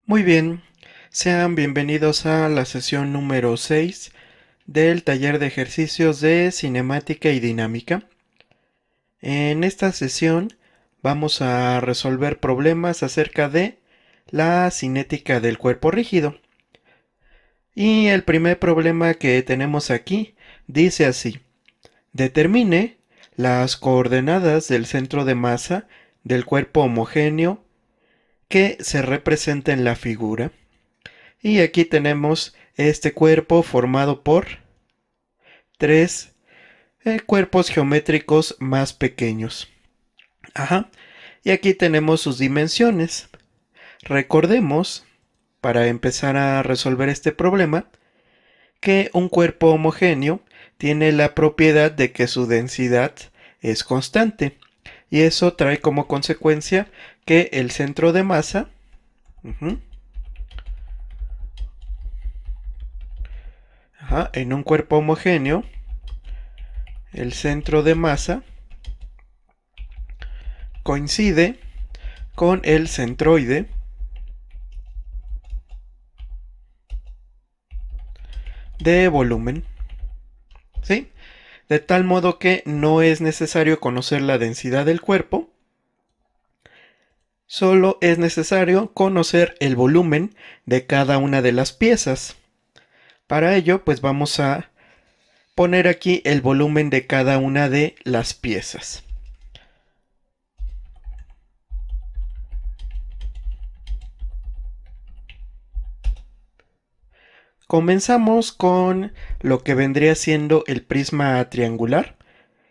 Muy bien, sean bienvenidos a la sesión número 6 del taller de ejercicios de cinemática y dinámica. En esta sesión vamos a resolver problemas acerca de la cinética del cuerpo rígido. Y el primer problema que tenemos aquí dice así: determine las coordenadas del centro de masa del cuerpo homogéneo que se representa en la figura. Y aquí tenemos este cuerpo formado por tres cuerpos geométricos más pequeños. Ajá. Y aquí tenemos sus dimensiones. Recordemos, para empezar a resolver este problema, que un cuerpo homogéneo tiene la propiedad de que su densidad es constante. Y eso trae como consecuencia que el centro de masa en un cuerpo homogéneo, el centro de masa coincide con el centroide de volumen, ¿sí? De tal modo que no es necesario conocer la densidad del cuerpo, solo es necesario conocer el volumen de cada una de las piezas. Para ello, pues vamos a poner aquí el volumen de cada una de las piezas. Comenzamos con lo que vendría siendo el prisma triangular,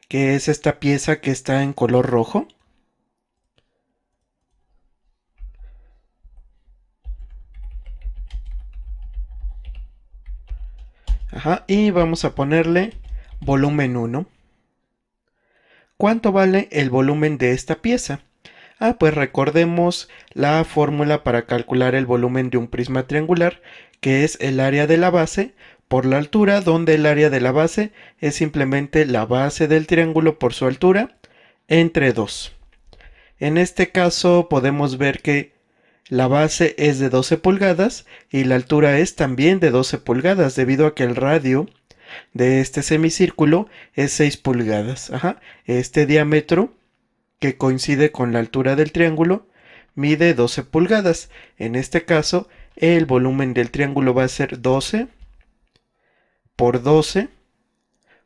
que es esta pieza que está en color rojo. Y vamos a ponerle volumen 1. ¿Cuánto vale el volumen de esta pieza? Pues recordemos la fórmula para calcular el volumen de un prisma triangular, que es el área de la base por la altura, donde el área de la base es simplemente la base del triángulo por su altura, entre 2. En este caso podemos ver que la base es de 12 pulgadas y la altura es también de 12 pulgadas, debido a que el radio de este semicírculo es 6 pulgadas. Este diámetro, que coincide con la altura del triángulo, mide 12 pulgadas. En este caso, el volumen del triángulo va a ser 12 por 12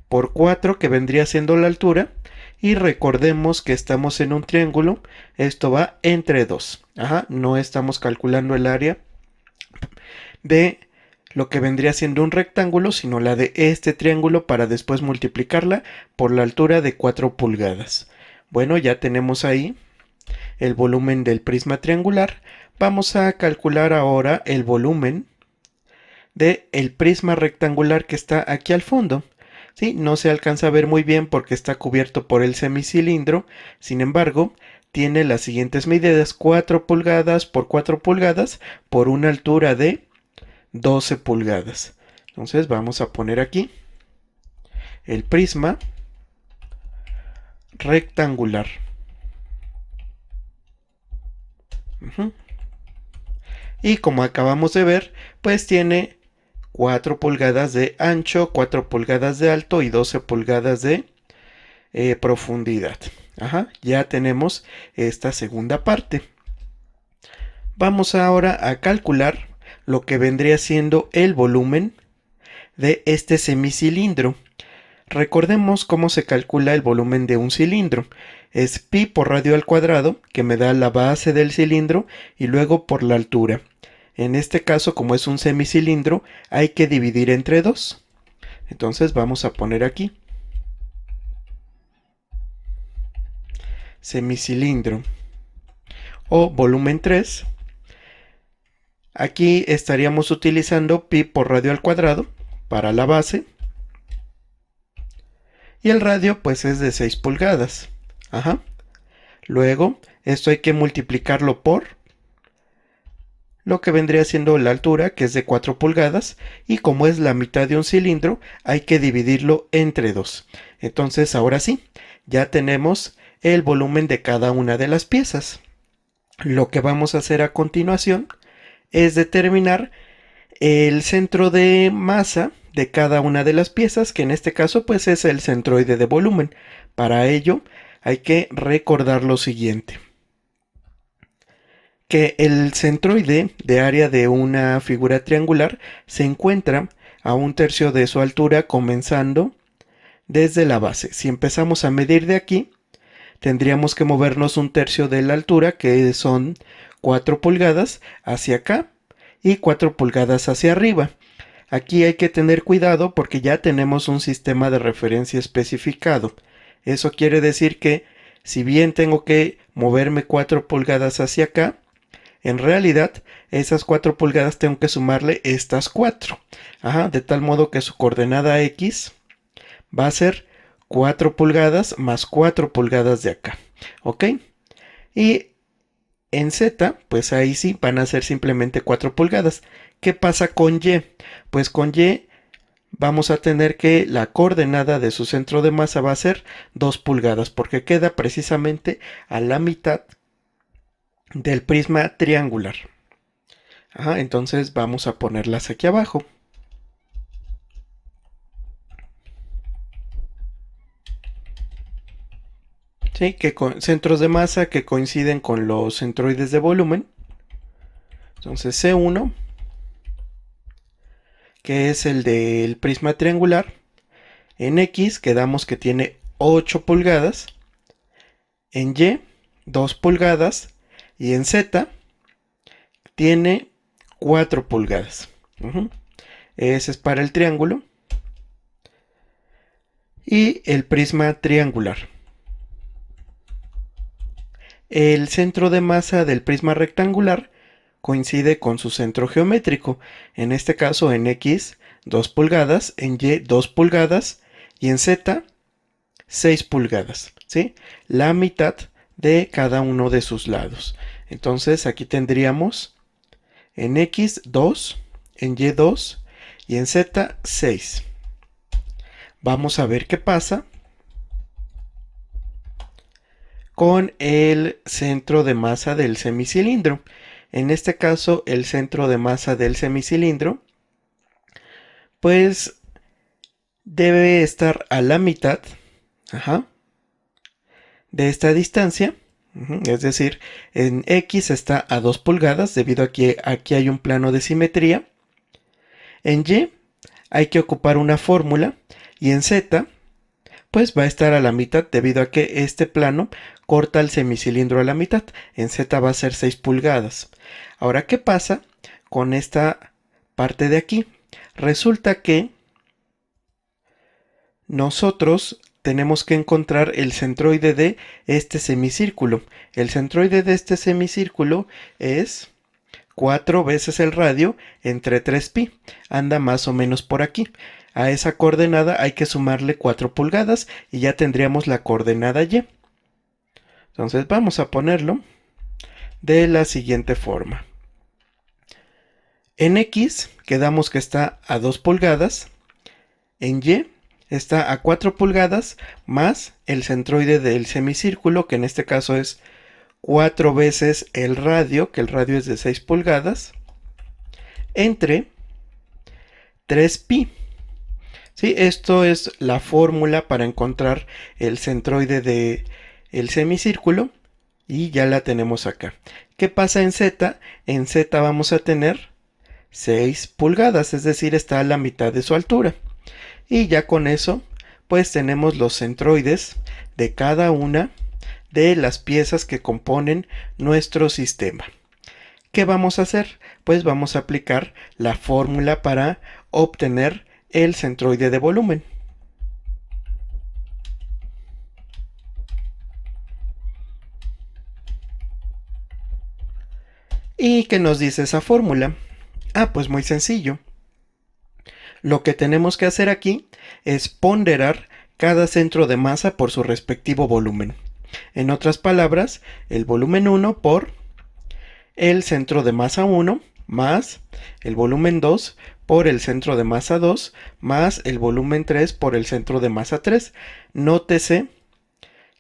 por 4, que vendría siendo la altura. Y recordemos que estamos en un triángulo, esto va entre 2. No estamos calculando el área de lo que vendría siendo un rectángulo, sino la de este triángulo, para después multiplicarla por la altura de 4 pulgadas. Bueno, ya tenemos ahí el volumen del prisma triangular. Vamos a calcular ahora el volumen del prisma rectangular que está aquí al fondo. ¿Sí? No se alcanza a ver muy bien porque está cubierto por el semicilindro. Sin embargo, tiene las siguientes medidas: 4 pulgadas por 4 pulgadas por una altura de 12 pulgadas. Entonces vamos a poner aquí el prisma rectangular. Y como acabamos de ver, pues tiene 4 pulgadas de ancho, 4 pulgadas de alto y 12 pulgadas de profundidad. Ya tenemos esta segunda parte. Vamos ahora a calcular lo que vendría siendo el volumen de este semicilindro. Recordemos cómo se calcula el volumen de un cilindro. Es pi por radio al cuadrado, que me da la base del cilindro, y luego por la altura. En este caso, como es un semicilindro, hay que dividir entre 2. Entonces vamos a poner aquí semicilindro o volumen 3. Aquí estaríamos utilizando pi por radio al cuadrado para la base. Y el radio pues es de 6 pulgadas. Luego, esto hay que multiplicarlo por lo que vendría siendo la altura, que es de 4 pulgadas, y como es la mitad de un cilindro, hay que dividirlo entre 2. Entonces, ahora sí, ya tenemos el volumen de cada una de las piezas. Lo que vamos a hacer a continuación es determinar el centro de masa de cada una de las piezas, que en este caso pues es el centroide de volumen. Para ello hay que recordar lo siguiente: que el centroide de área de una figura triangular se encuentra a 1/3 de su altura comenzando desde la base. Si empezamos a medir de aquí, tendríamos que movernos 1/3 de la altura, que son 4 pulgadas hacia acá y 4 pulgadas hacia arriba. Aquí hay que tener cuidado porque ya tenemos un sistema de referencia especificado. Eso quiere decir que si bien tengo que moverme 4 pulgadas hacia acá, en realidad esas 4 pulgadas tengo que sumarle estas 4. De tal modo que su coordenada X va a ser 4 pulgadas más 4 pulgadas de acá. ¿Ok? Y en Z, pues ahí sí van a ser simplemente 4 pulgadas. ¿Qué pasa con Y? Pues con Y vamos a tener que la coordenada de su centro de masa va a ser 2 pulgadas, porque queda precisamente a la mitad del prisma triangular. Entonces vamos a ponerlas aquí abajo. ¿Sí? Que con centros de masa que coinciden con los centroides de volumen. Entonces C1, que es el del prisma triangular, en X quedamos que tiene 8 pulgadas, en Y 2 pulgadas y en Z tiene 4 pulgadas. Ese es para el triángulo y el prisma triangular. El centro de masa del prisma rectangular coincide con su centro geométrico, en este caso en X 2 pulgadas, en Y 2 pulgadas y en Z 6 pulgadas, ¿sí? La mitad de cada uno de sus lados. Entonces aquí tendríamos en X 2, en Y 2 y en Z 6. Vamos a ver qué pasa con el centro de masa del semicilindro. En este caso, el centro de masa del semicilindro pues debe estar a la mitad de esta distancia. Es decir, en X está a 2 pulgadas debido a que aquí hay un plano de simetría. En Y hay que ocupar una fórmula y en Z pues va a estar a la mitad debido a que este plano corta el semicilindro a la mitad. En Z va a ser 6 pulgadas. Ahora, ¿qué pasa con esta parte de aquí? Resulta que nosotros tenemos que encontrar el centroide de este semicírculo. El centroide de este semicírculo es 4 veces el radio entre 3pi. Anda más o menos por aquí. A esa coordenada hay que sumarle 4 pulgadas y ya tendríamos la coordenada Y. Entonces vamos a ponerlo de la siguiente forma. En X quedamos que está a 2 pulgadas. En Y está a 4 pulgadas más el centroide del semicírculo, que en este caso es 4 veces el radio, que el radio es de 6 pulgadas, entre 3pi. ¿Sí? Esto es la fórmula para encontrar el centroide del semicírculo y ya la tenemos acá. ¿Qué pasa en Z? En Z vamos a tener 6 pulgadas, es decir, está a la mitad de su altura. Y ya con eso, pues tenemos los centroides de cada una de las piezas que componen nuestro sistema. ¿Qué vamos a hacer? Pues vamos a aplicar la fórmula para obtener el centroide de volumen. ¿Y qué nos dice esa fórmula? Pues muy sencillo. Lo que tenemos que hacer aquí es ponderar cada centro de masa por su respectivo volumen. En otras palabras, el volumen 1 por el centro de masa 1 más el volumen 2 por el centro de masa 2 más el volumen 3 por el centro de masa 3. Nótese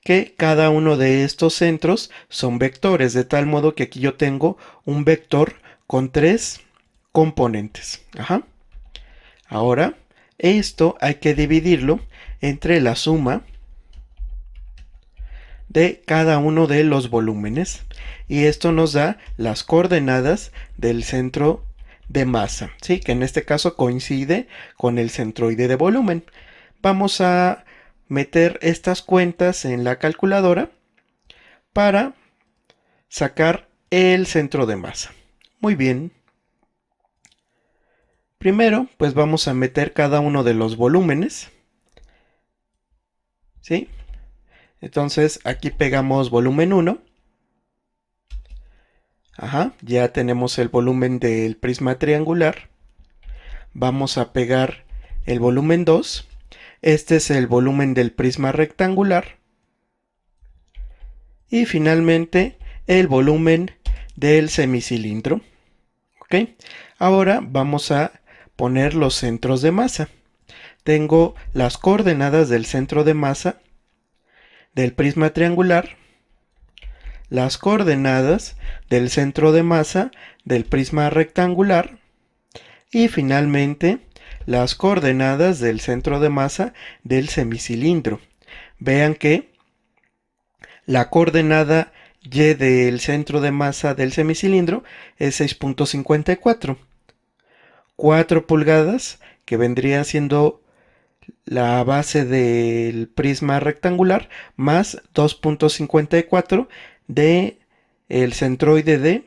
que cada uno de estos centros son vectores, de tal modo que aquí yo tengo un vector con 3 componentes. Ajá. Ahora, esto hay que dividirlo entre la suma de cada uno de los volúmenes y esto nos da las coordenadas del centro de masa, ¿sí? Que en este caso coincide con el centroide de volumen. Vamos a meter estas cuentas en la calculadora para sacar el centro de masa. Muy bien. Primero, pues vamos a meter cada uno de los volúmenes, ¿sí? Entonces aquí pegamos volumen 1. Ajá, ya tenemos el volumen del prisma triangular. Vamos a pegar el volumen 2. Este es el volumen del prisma rectangular. Y finalmente el volumen del semicilindro. ¿Ok? Ahora vamos a poner los centros de masa. Tengo las coordenadas del centro de masa del prisma triangular, las coordenadas del centro de masa del prisma rectangular y finalmente las coordenadas del centro de masa del semicilindro. Vean que la coordenada y del centro de masa del semicilindro es 6.54. 4 pulgadas, que vendría siendo la base del prisma rectangular, más 2.54 de el centroide de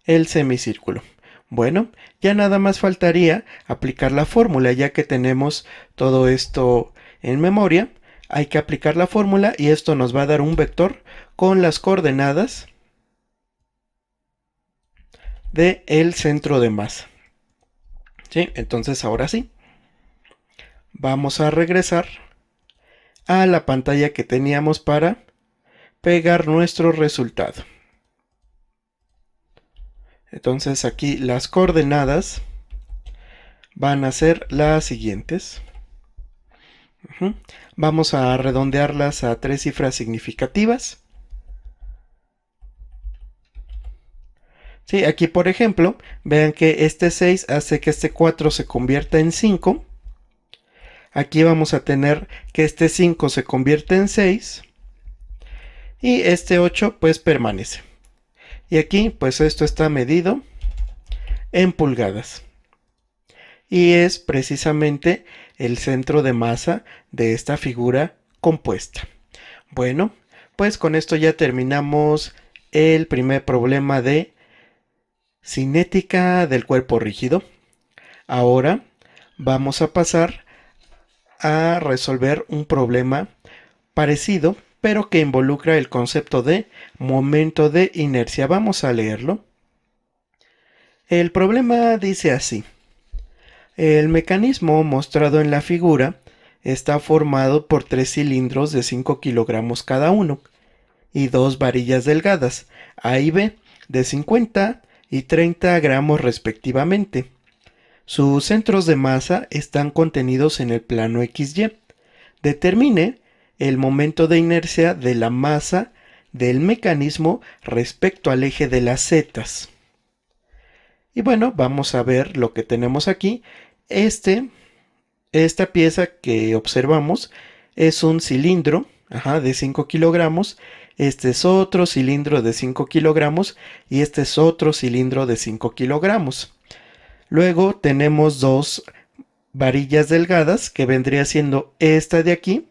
el semicírculo. Bueno, ya nada más faltaría aplicar la fórmula, ya que tenemos todo esto en memoria. Hay que aplicar la fórmula y esto nos va a dar un vector con las coordenadas de el centro de masa. ¿Sí? Entonces ahora sí, vamos a regresar a la pantalla que teníamos para pegar nuestro resultado. Entonces aquí las coordenadas van a ser las siguientes. Vamos a redondearlas a 3 cifras significativas. Sí, aquí por ejemplo, vean que este 6 hace que este 4 se convierta en 5. Aquí vamos a tener que este 5 se convierte en 6. Y este 8 pues permanece. Y aquí pues esto está medido en pulgadas. Y es precisamente el centro de masa de esta figura compuesta. Bueno, pues con esto ya terminamos el primer problema de cinética del cuerpo rígido. Ahora vamos a pasar a resolver un problema parecido, pero que involucra el concepto de momento de inercia. Vamos a leerlo. El problema dice así. El mecanismo mostrado en la figura está formado por 3 cilindros de 5 kilogramos cada uno y 2 varillas delgadas, A y B, de 50 y 30 gramos respectivamente. Sus centros de masa están contenidos en el plano XY. Determine el momento de inercia de la masa del mecanismo respecto al eje de las zetas. Y bueno, vamos a ver lo que tenemos aquí. Esta pieza que observamos es un cilindro de 5 kilogramos. Este es otro cilindro de 5 kilogramos y este es otro cilindro de 5 kilogramos. Luego tenemos 2 varillas delgadas, que vendría siendo esta de aquí,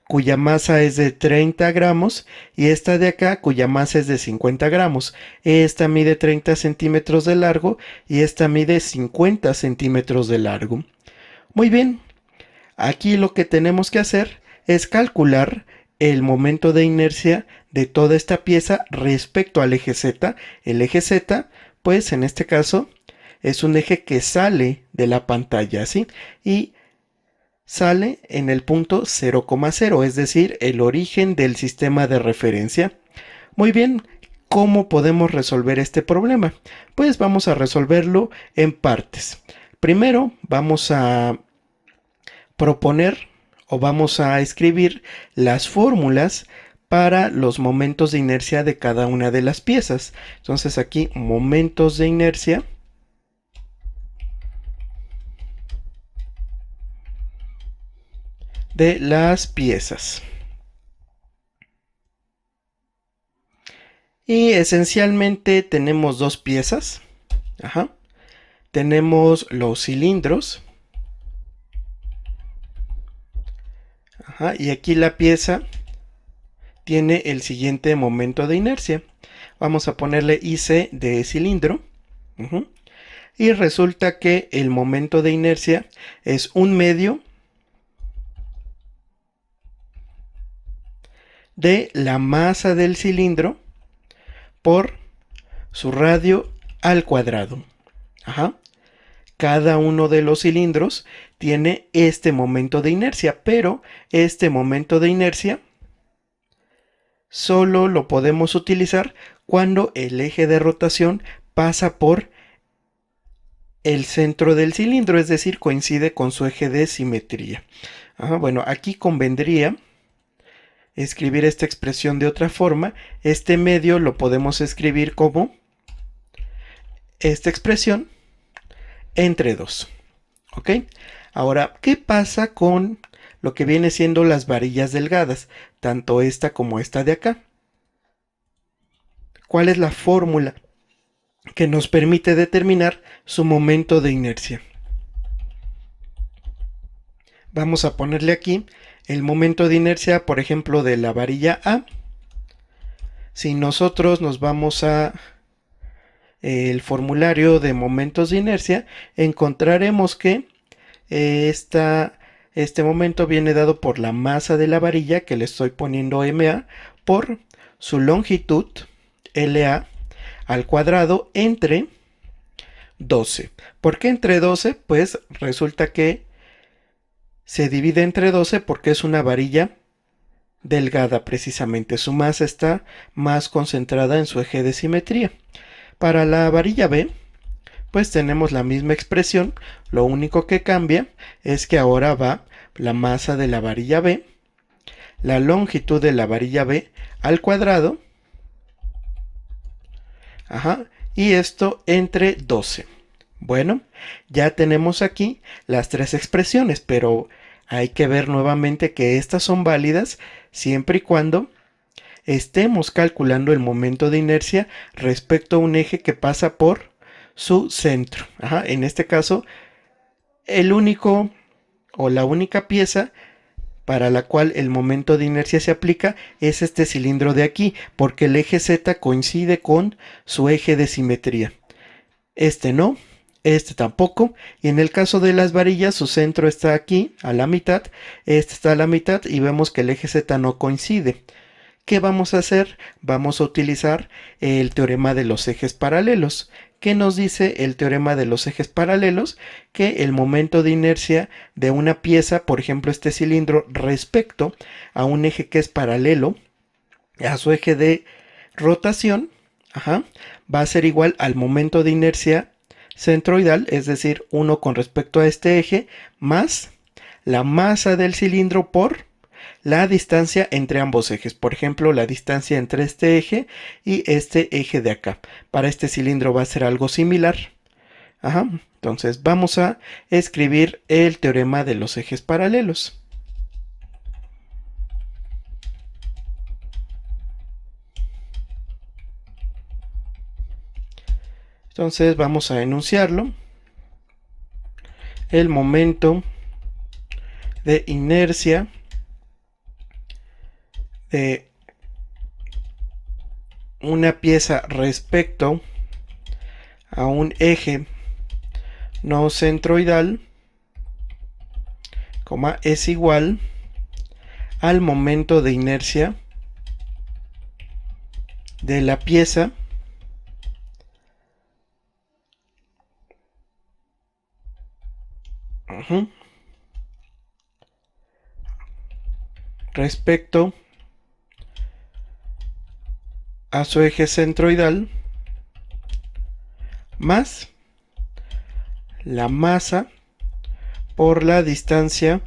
cuya masa es de 30 gramos, y esta de acá, cuya masa es de 50 gramos. Esta mide 30 centímetros de largo y esta mide 50 centímetros de largo. Muy bien, aquí lo que tenemos que hacer es calcular el momento de inercia de toda esta pieza respecto al eje Z. El eje Z, pues en este caso, es un eje que sale de la pantalla, ¿sí? Y sale en el punto 0,0, es decir, el origen del sistema de referencia. Muy bien, ¿cómo podemos resolver este problema? Pues vamos a resolverlo en partes. Primero vamos a proponer o vamos a escribir las fórmulas para los momentos de inercia de cada una de las piezas. Entonces aquí momentos de inercia de las piezas. Y esencialmente tenemos dos piezas. Tenemos los cilindros. Y aquí la pieza tiene el siguiente momento de inercia. Vamos a ponerle IC de cilindro. Y resulta que el momento de inercia es 1/2 de la masa del cilindro por su radio al cuadrado. Cada uno de los cilindros tiene este momento de inercia, pero este momento de inercia solo lo podemos utilizar cuando el eje de rotación pasa por el centro del cilindro, es decir, coincide con su eje de simetría. Bueno, aquí convendría escribir esta expresión de otra forma. Este medio lo podemos escribir como esta expresión entre 2. ¿Ok? Ahora, ¿qué pasa con lo que viene siendo las varillas delgadas? Tanto esta como esta de acá. ¿Cuál es la fórmula que nos permite determinar su momento de inercia? Vamos a ponerle aquí el momento de inercia, por ejemplo, de la varilla A. Si nosotros nos vamos a el formulario de momentos de inercia, encontraremos que este momento viene dado por la masa de la varilla, que le estoy poniendo MA, por su longitud, LA, al cuadrado entre 12. ¿Por qué entre 12? Pues resulta que se divide entre 12 porque es una varilla delgada precisamente. Su masa está más concentrada en su eje de simetría. Para la varilla B, pues tenemos la misma expresión. Lo único que cambia es que ahora va la masa de la varilla B, la longitud de la varilla B al cuadrado, y esto entre 12. Bueno, ya tenemos aquí las tres expresiones, pero hay que ver nuevamente que estas son válidas siempre y cuando estemos calculando el momento de inercia respecto a un eje que pasa por su centro. En este caso, el único o la única pieza para la cual el momento de inercia se aplica es este cilindro de aquí, porque el eje Z coincide con su eje de simetría. Este no, este tampoco, y en el caso de las varillas su centro está aquí a la mitad, este está a la mitad y vemos que el eje Z no coincide. ¿Qué vamos a hacer? Vamos a utilizar el teorema de los ejes paralelos. ¿Qué nos dice el teorema de los ejes paralelos? Que el momento de inercia de una pieza, por ejemplo este cilindro, respecto a un eje que es paralelo a su eje de rotación, va a ser igual al momento de inercia centroidal, es decir, 1 con respecto a este eje, más la masa del cilindro por la distancia entre ambos ejes. Por ejemplo, la distancia entre este eje y este eje de acá. Para este cilindro va a ser algo similar. Entonces vamos a escribir el teorema de los ejes paralelos. Entonces vamos a enunciarlo. El momento de inercia de una pieza respecto a un eje no centroidal, es igual al momento de inercia de la pieza respecto a su eje centroidal más la masa por la distancia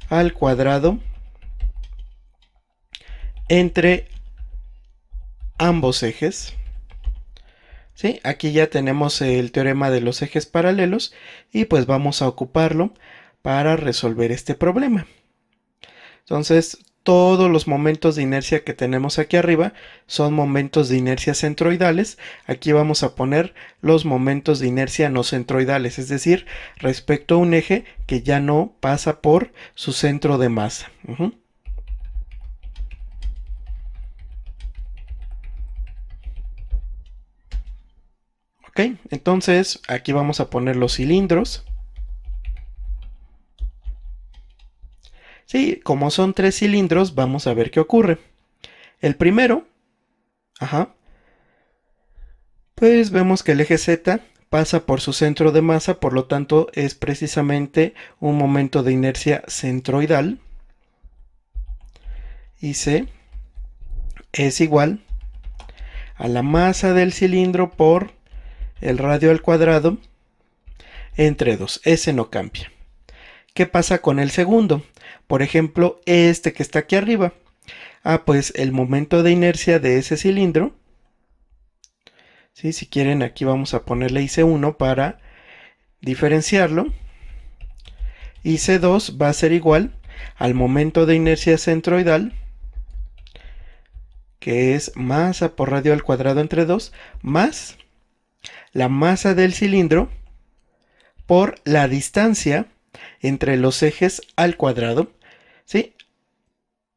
al cuadrado entre ambos ejes. ¿Sí? Aquí ya tenemos el teorema de los ejes paralelos y pues vamos a ocuparlo para resolver este problema. Entonces, todos los momentos de inercia que tenemos aquí arriba son momentos de inercia centroidales. Aquí vamos a poner los momentos de inercia no centroidales, es decir, respecto a un eje que ya no pasa por su centro de masa. Ok, entonces aquí vamos a poner los cilindros. Sí, como son 3 cilindros, vamos a ver qué ocurre. El primero, pues vemos que el eje Z pasa por su centro de masa, por lo tanto es precisamente un momento de inercia centroidal. Y C es igual a la masa del cilindro por el radio al cuadrado entre 2. Ese no cambia. ¿Qué pasa con el segundo? Por ejemplo, este que está aquí arriba. Pues el momento de inercia de ese cilindro, ¿sí? Si quieren, aquí vamos a ponerle IC1 para diferenciarlo. IC2 va a ser igual al momento de inercia centroidal, que es masa por radio al cuadrado entre 2, más la masa del cilindro por la distancia entre los ejes al cuadrado, ¿sí?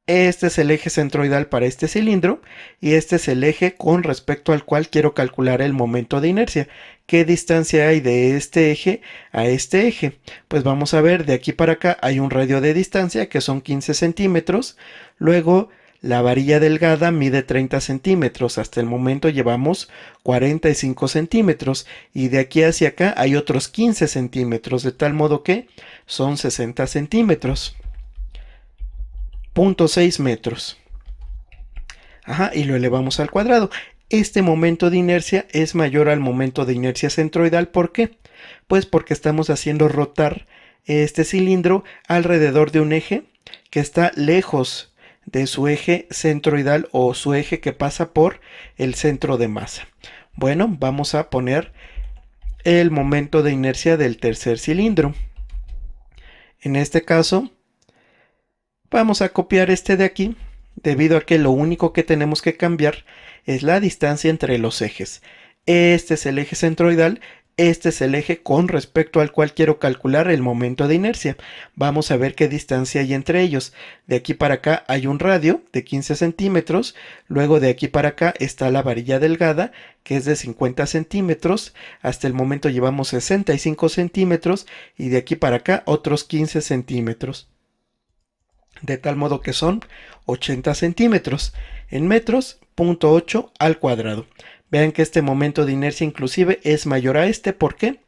Este es el eje centroidal para este cilindro y este es el eje con respecto al cual quiero calcular el momento de inercia. ¿Qué distancia hay de este eje a este eje? Pues vamos a ver, de aquí para acá hay un radio de distancia que son 15 centímetros. Luego la varilla delgada mide 30 centímetros. Hasta el momento llevamos 45 centímetros. Y de aquí hacia acá hay otros 15 centímetros, de tal modo que son 60 centímetros. 0.6 metros. Y lo elevamos al cuadrado. Este momento de inercia es mayor al momento de inercia centroidal. ¿Por qué? Pues porque estamos haciendo rotar este cilindro alrededor de un eje que está lejos de su eje centroidal o su eje que pasa por el centro de masa. Bueno, vamos a poner el momento de inercia del tercer cilindro. En este caso, vamos a copiar este de aquí, debido a que lo único que tenemos que cambiar es la distancia entre los ejes. Este es el eje centroidal, este es el eje con respecto al cual quiero calcular el momento de inercia. Vamos a ver qué distancia hay entre ellos. De aquí para acá hay un radio de 15 centímetros, luego de aquí para acá está la varilla delgada, que es de 50 centímetros, hasta el momento llevamos 65 centímetros, y de aquí para acá otros 15 centímetros. De tal modo que son 80 centímetros. En metros, 0.8 al cuadrado. Vean que este momento de inercia inclusive es mayor a este. ¿Por qué?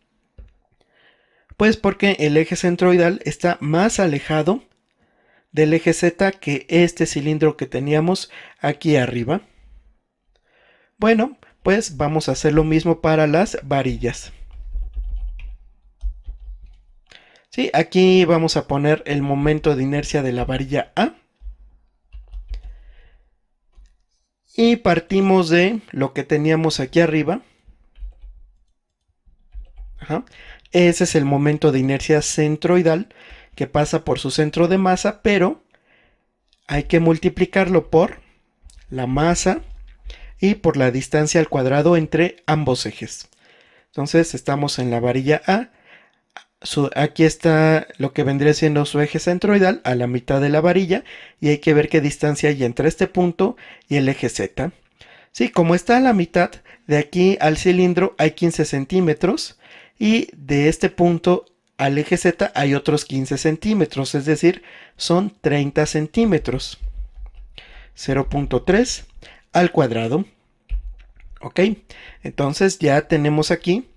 Pues porque el eje centroidal está más alejado del eje Z que este cilindro que teníamos aquí arriba. Bueno, pues vamos a hacer lo mismo para las varillas. ¿Sí? Aquí vamos a poner el momento de inercia de la varilla A. Y partimos de lo que teníamos aquí arriba. Ese es el momento de inercia centroidal que pasa por su centro de masa, pero hay que multiplicarlo por la masa y por la distancia al cuadrado entre ambos ejes. Entonces estamos en la varilla A. Aquí está lo que vendría siendo su eje centroidal a la mitad de la varilla, y hay que ver qué distancia hay entre este punto y el eje Z. Sí, como está a la mitad, de aquí al cilindro hay 15 centímetros y de este punto al eje Z hay otros 15 centímetros, es decir, son 30 centímetros. 0.3 al cuadrado. Ok, entonces ya tenemos aquí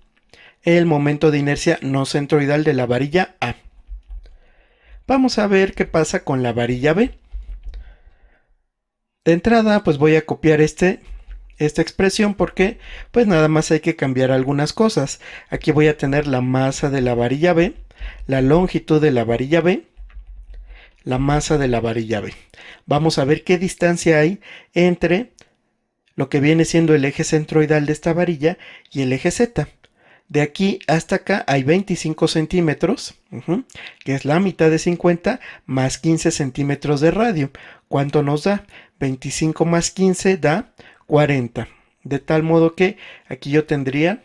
el momento de inercia no centroidal de la varilla A. Vamos a ver qué pasa con la varilla B. De entrada, pues voy a copiar esta expresión porque pues nada más hay que cambiar algunas cosas. Aquí voy a tener la masa de la varilla B, la longitud de la varilla B, la masa de la varilla B. Vamos a ver qué distancia hay entre lo que viene siendo el eje centroidal de esta varilla y el eje Z. De aquí hasta acá hay 25 centímetros, que es la mitad de 50, más 15 centímetros de radio. ¿Cuánto nos da? 25 más 15 da 40. De tal modo que aquí yo tendría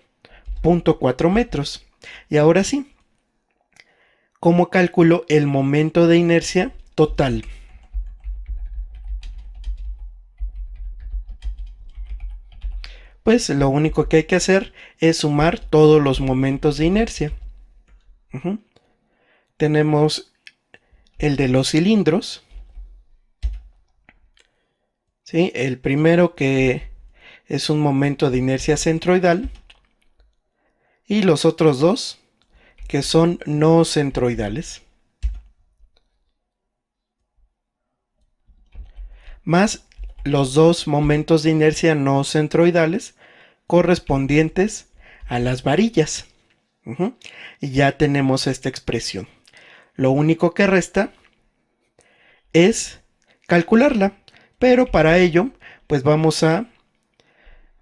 0.4 metros. Y ahora sí, ¿cómo calculo el momento de inercia total? Pues lo único que hay que hacer es sumar todos los momentos de inercia. Tenemos el de los cilindros, ¿sí? El primero que es un momento de inercia centroidal y los otros dos que son no centroidales, más los dos momentos de inercia no centroidales correspondientes a las varillas. Y ya tenemos esta expresión. Lo único que resta es calcularla, pero para ello pues vamos a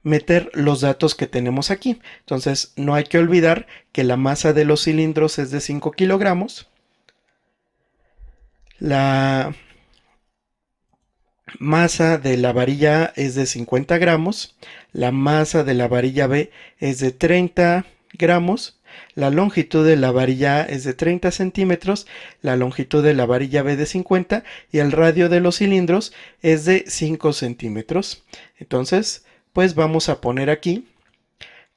meter los datos que tenemos aquí. Entonces no hay que olvidar que la masa de los cilindros es de 5 kilogramos. La masa de la varilla A es de 50 gramos. La masa de la varilla B es de 30 gramos. La longitud de la varilla A es de 30 centímetros, la longitud de la varilla B de 50 y el radio de los cilindros es de 5 centímetros. Entonces, pues vamos a poner aquí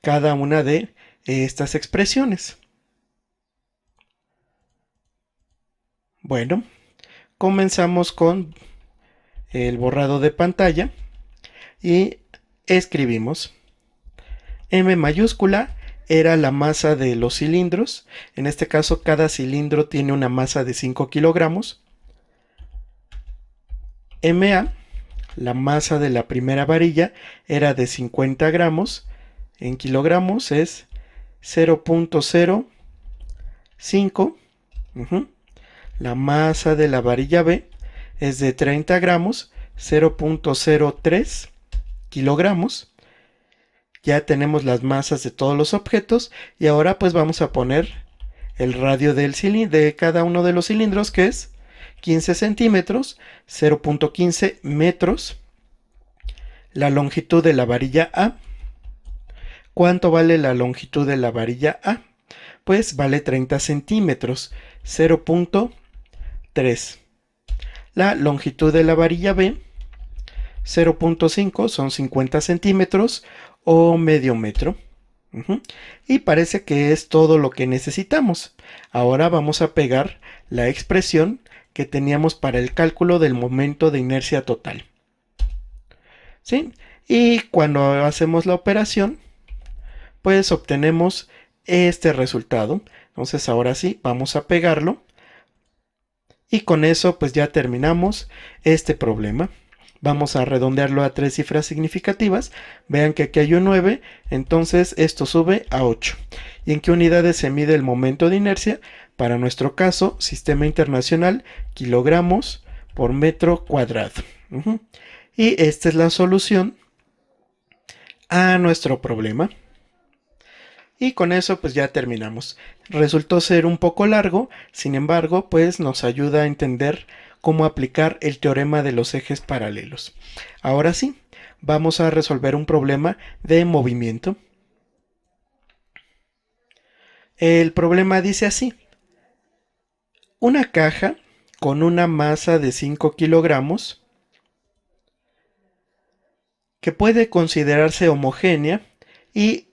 cada una de estas expresiones. Bueno, comenzamos con el borrado de pantalla y escribimos M mayúscula era la masa de los cilindros. En este caso, cada cilindro tiene una masa de 5 kilogramos. MA, la masa de la primera varilla, era de 50 gramos. En kilogramos es 0.05. La masa de la varilla B es de 30 gramos, 0.03 kilogramos. Ya tenemos las masas de todos los objetos y ahora pues vamos a poner el radio de cada uno de los cilindros, que es 15 centímetros, 0.15 metros. La longitud de la varilla A. ¿Cuánto vale la longitud de la varilla A? Pues vale 30 centímetros, 0.3. La longitud de la varilla B, 0.5, son 50 centímetros o medio metro. Y parece que es todo lo que necesitamos. Ahora vamos a pegar la expresión que teníamos para el cálculo del momento de inercia total. ¿Sí? Y cuando hacemos la operación, pues obtenemos este resultado. Entonces ahora sí, vamos a pegarlo. Y con eso pues ya terminamos este problema. Vamos a redondearlo a 3 cifras significativas. Vean que aquí hay un 9, entonces esto sube a 8. ¿Y en qué unidades se mide el momento de inercia? Para nuestro caso, sistema internacional, kilogramos por metro cuadrado. Y esta es la solución a nuestro problema. Y con eso pues ya terminamos. Resultó ser un poco largo, sin embargo pues nos ayuda a entender cómo aplicar el teorema de los ejes paralelos. Ahora sí, vamos a resolver un problema de movimiento. El problema dice así: una caja con una masa de 5 kilogramos que puede considerarse homogénea y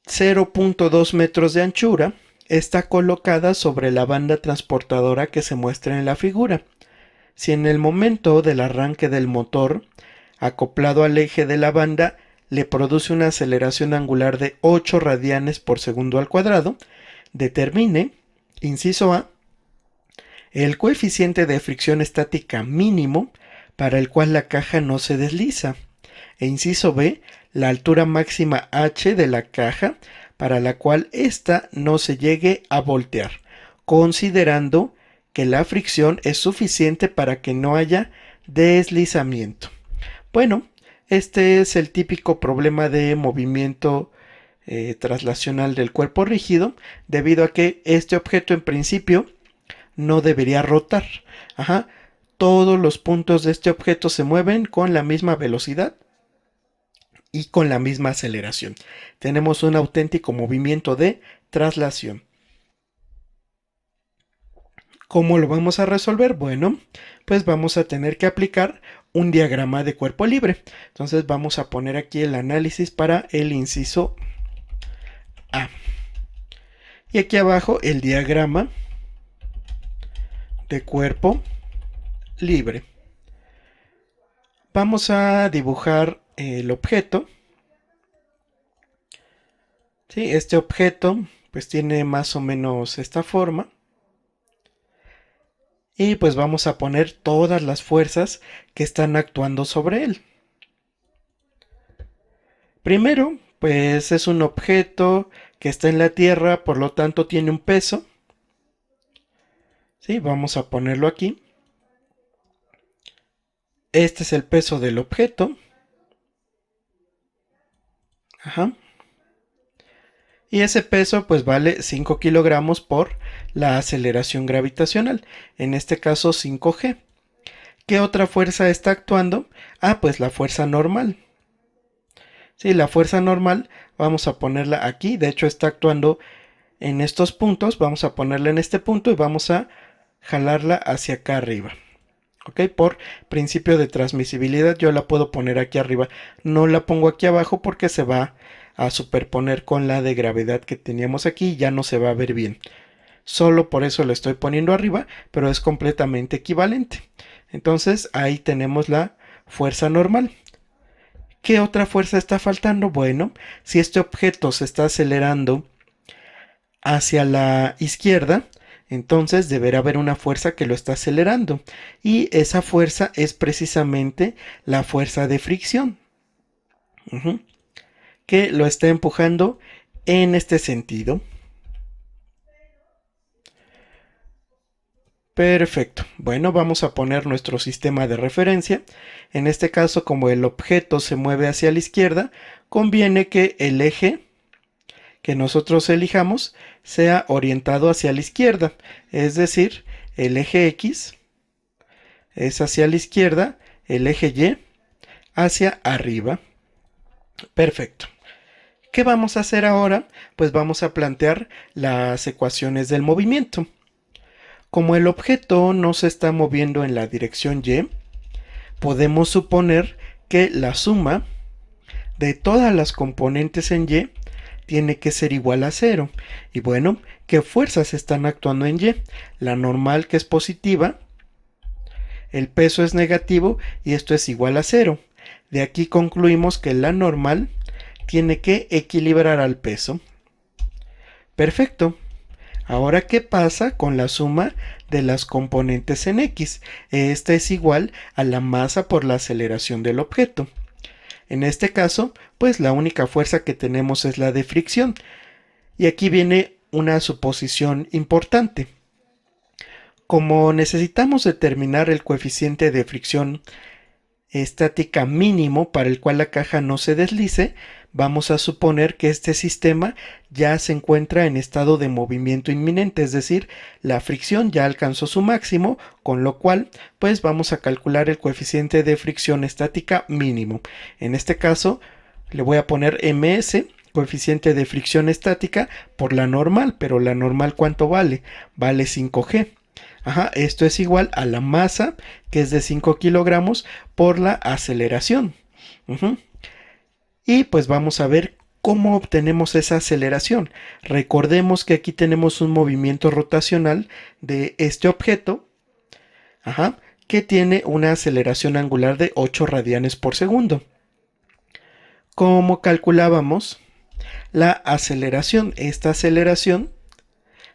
0.2 metros de anchura, está colocada sobre la banda transportadora que se muestra en la figura. Si en el momento del arranque del motor, acoplado al eje de la banda, le produce una aceleración angular de 8 radianes por segundo al cuadrado, determine, inciso A, el coeficiente de fricción estática mínimo para el cual la caja no se desliza, e inciso B, la altura máxima h de la caja para la cual ésta no se llegue a voltear, considerando que la fricción es suficiente para que no haya deslizamiento. Bueno, este es el típico problema de movimiento traslacional del cuerpo rígido, debido a que este objeto en principio no debería rotar. Ajá. Todos los puntos de este objeto se mueven con la misma velocidad y con la misma aceleración. Tenemos un auténtico movimiento de traslación. ¿Cómo lo vamos a resolver? Bueno, pues vamos a tener que aplicar un diagrama de cuerpo libre. Entonces vamos a poner aquí el análisis para el inciso A. Y aquí abajo el diagrama de cuerpo libre. Vamos a dibujar el objeto. ¿Sí? Este objeto pues tiene más o menos esta forma. Y pues vamos a poner todas las fuerzas que están actuando sobre él. Primero, pues es un objeto que está en la Tierra, por lo tanto tiene un peso. ¿Sí? Vamos a ponerlo aquí. Este es el peso del objeto. Ajá. Y ese peso pues vale 5 kilogramos por la aceleración gravitacional, en este caso 5G. ¿Qué otra fuerza está actuando? Ah, pues la fuerza normal. Sí, la fuerza normal vamos a ponerla aquí, de hecho está actuando en estos puntos, vamos a ponerla en este punto y vamos a jalarla hacia acá arriba. ¿Ok? Por principio de transmisibilidad yo la puedo poner aquí arriba, no la pongo aquí abajo porque se va a superponer con la de gravedad que teníamos aquí y ya no se va a ver bien. Solo por eso la estoy poniendo arriba, pero es completamente equivalente. Entonces ahí tenemos la fuerza normal. ¿Qué otra fuerza está faltando? Bueno, si este objeto se está acelerando hacia la izquierda, entonces deberá haber una fuerza que lo está acelerando. Y esa fuerza es precisamente la fuerza de fricción. Que lo está empujando en este sentido. Perfecto. Bueno, vamos a poner nuestro sistema de referencia. En este caso, como el objeto se mueve hacia la izquierda, conviene que el eje que nosotros elijamos sea orientado hacia la izquierda. Es decir, el eje X es hacia la izquierda, el eje Y hacia arriba. Perfecto. ¿Qué vamos a hacer ahora? Pues vamos a plantear las ecuaciones del movimiento. Como el objeto no se está moviendo en la dirección Y, podemos suponer que la suma de todas las componentes en Y tiene que ser igual a 0. Y bueno, ¿qué fuerzas están actuando en Y? La normal, que es positiva, el peso es negativo y esto es igual a 0. De aquí concluimos que la normal tiene que equilibrar al peso. Perfecto. Ahora, ¿qué pasa con la suma de las componentes en X? Esta es igual a la masa por la aceleración del objeto. En este caso, pues la única fuerza que tenemos es la de fricción. Y aquí viene una suposición importante. Como necesitamos determinar el coeficiente de fricción estática mínimo para el cual la caja no se deslice, vamos a suponer que este sistema ya se encuentra en estado de movimiento inminente, es decir, la fricción ya alcanzó su máximo, con lo cual pues vamos a calcular el coeficiente de fricción estática mínimo. En este caso le voy a poner ms, coeficiente de fricción estática, por la normal, pero la normal ¿cuánto vale? Vale 5G. Ajá, esto es igual a la masa, que es de 5 kilogramos, por la aceleración. Y pues vamos a ver cómo obtenemos esa aceleración. Recordemos que aquí tenemos un movimiento rotacional de este objeto, que tiene una aceleración angular de 8 radianes por segundo. ¿Cómo calculábamos la aceleración? Esta aceleración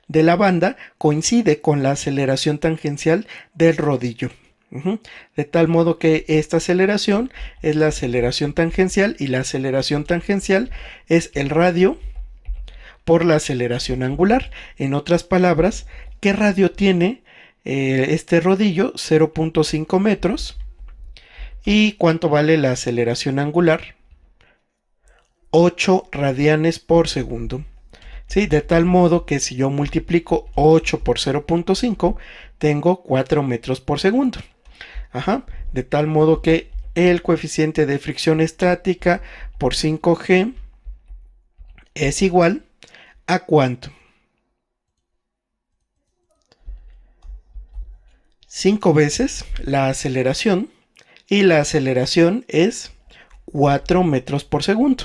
de la banda coincide con la aceleración tangencial del rodillo. De tal modo que esta aceleración es la aceleración tangencial y la aceleración tangencial es el radio por la aceleración angular. En otras palabras, ¿qué radio tiene este rodillo 0.5 metros. ¿Y cuánto vale la aceleración angular? 8 radianes por segundo. ¿Sí? De tal modo que si yo multiplico 8 por 0.5, tengo 4 metros por segundo. Ajá. De tal modo que el coeficiente de fricción estática por 5G es igual a ¿cuánto? 5 veces la aceleración, y la aceleración es 4 metros por segundo.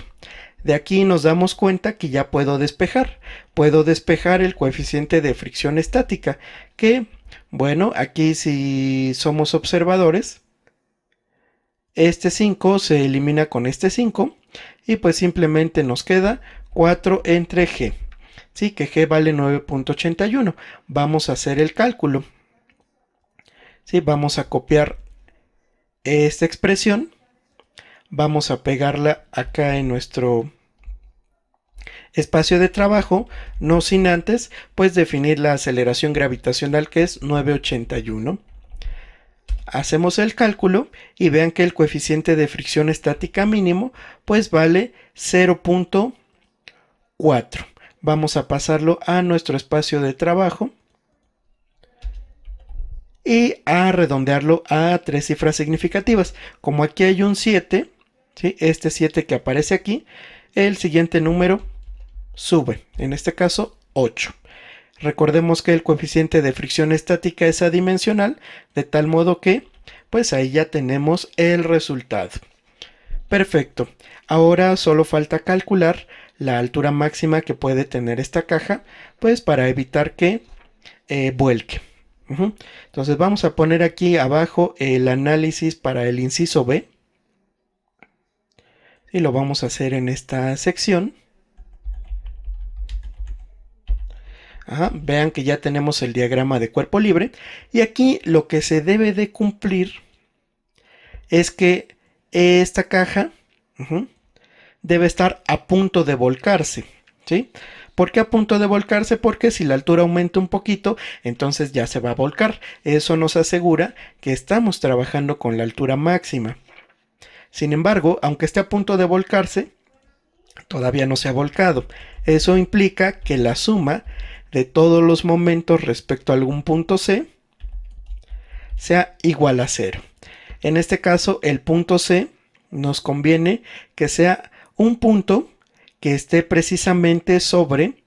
De aquí nos damos cuenta que ya puedo despejar. Puedo despejar el coeficiente de fricción estática, que, bueno, aquí si somos observadores, este 5 se elimina con este 5 y pues simplemente nos queda 4 entre G. Sí, que G vale 9.81. Vamos a hacer el cálculo. Sí, vamos a copiar esta expresión. Vamos a pegarla acá en nuestro espacio de trabajo, no sin antes pues definir la aceleración gravitacional, que es 981. Hacemos el cálculo y vean que el coeficiente de fricción estática mínimo pues vale 0.4. Vamos a pasarlo a nuestro espacio de trabajo y a redondearlo a 3 cifras significativas. Como aquí hay un 7, ¿sí? Este 7 que aparece aquí, el siguiente número sube, en este caso 8. Recordemos que el coeficiente de fricción estática es adimensional, de tal modo que pues ahí ya tenemos el resultado. Perfecto. Ahora solo falta calcular la altura máxima que puede tener esta caja, pues para evitar que vuelque. Entonces vamos a poner aquí abajo el análisis para el inciso B. Y lo vamos a hacer en esta sección. Vean que ya tenemos el diagrama de cuerpo libre. Y aquí lo que se debe de cumplir es que esta caja debe estar a punto de volcarse. ¿Sí? ¿Por qué a punto de volcarse? Porque si la altura aumenta un poquito, entonces ya se va a volcar. Eso nos asegura que estamos trabajando con la altura máxima. Sin embargo, aunque esté a punto de volcarse, todavía no se ha volcado. Eso implica que la suma de todos los momentos respecto a algún punto C sea igual a 0. En este caso, el punto C nos conviene que sea un punto que esté precisamente sobre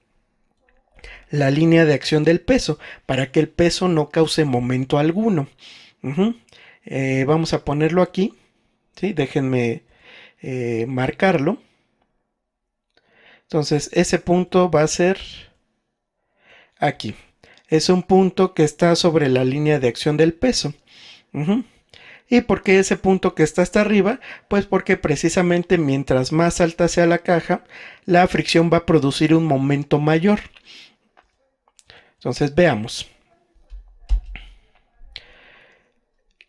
la línea de acción del peso, para que el peso no cause momento alguno. Vamos a ponerlo aquí. ¿Sí? Déjenme marcarlo. Entonces, ese punto va a ser aquí. Es un punto que está sobre la línea de acción del peso. ¿Y por qué ese punto que está hasta arriba? Pues porque precisamente mientras más alta sea la caja, la fricción va a producir un momento mayor. Entonces veamos.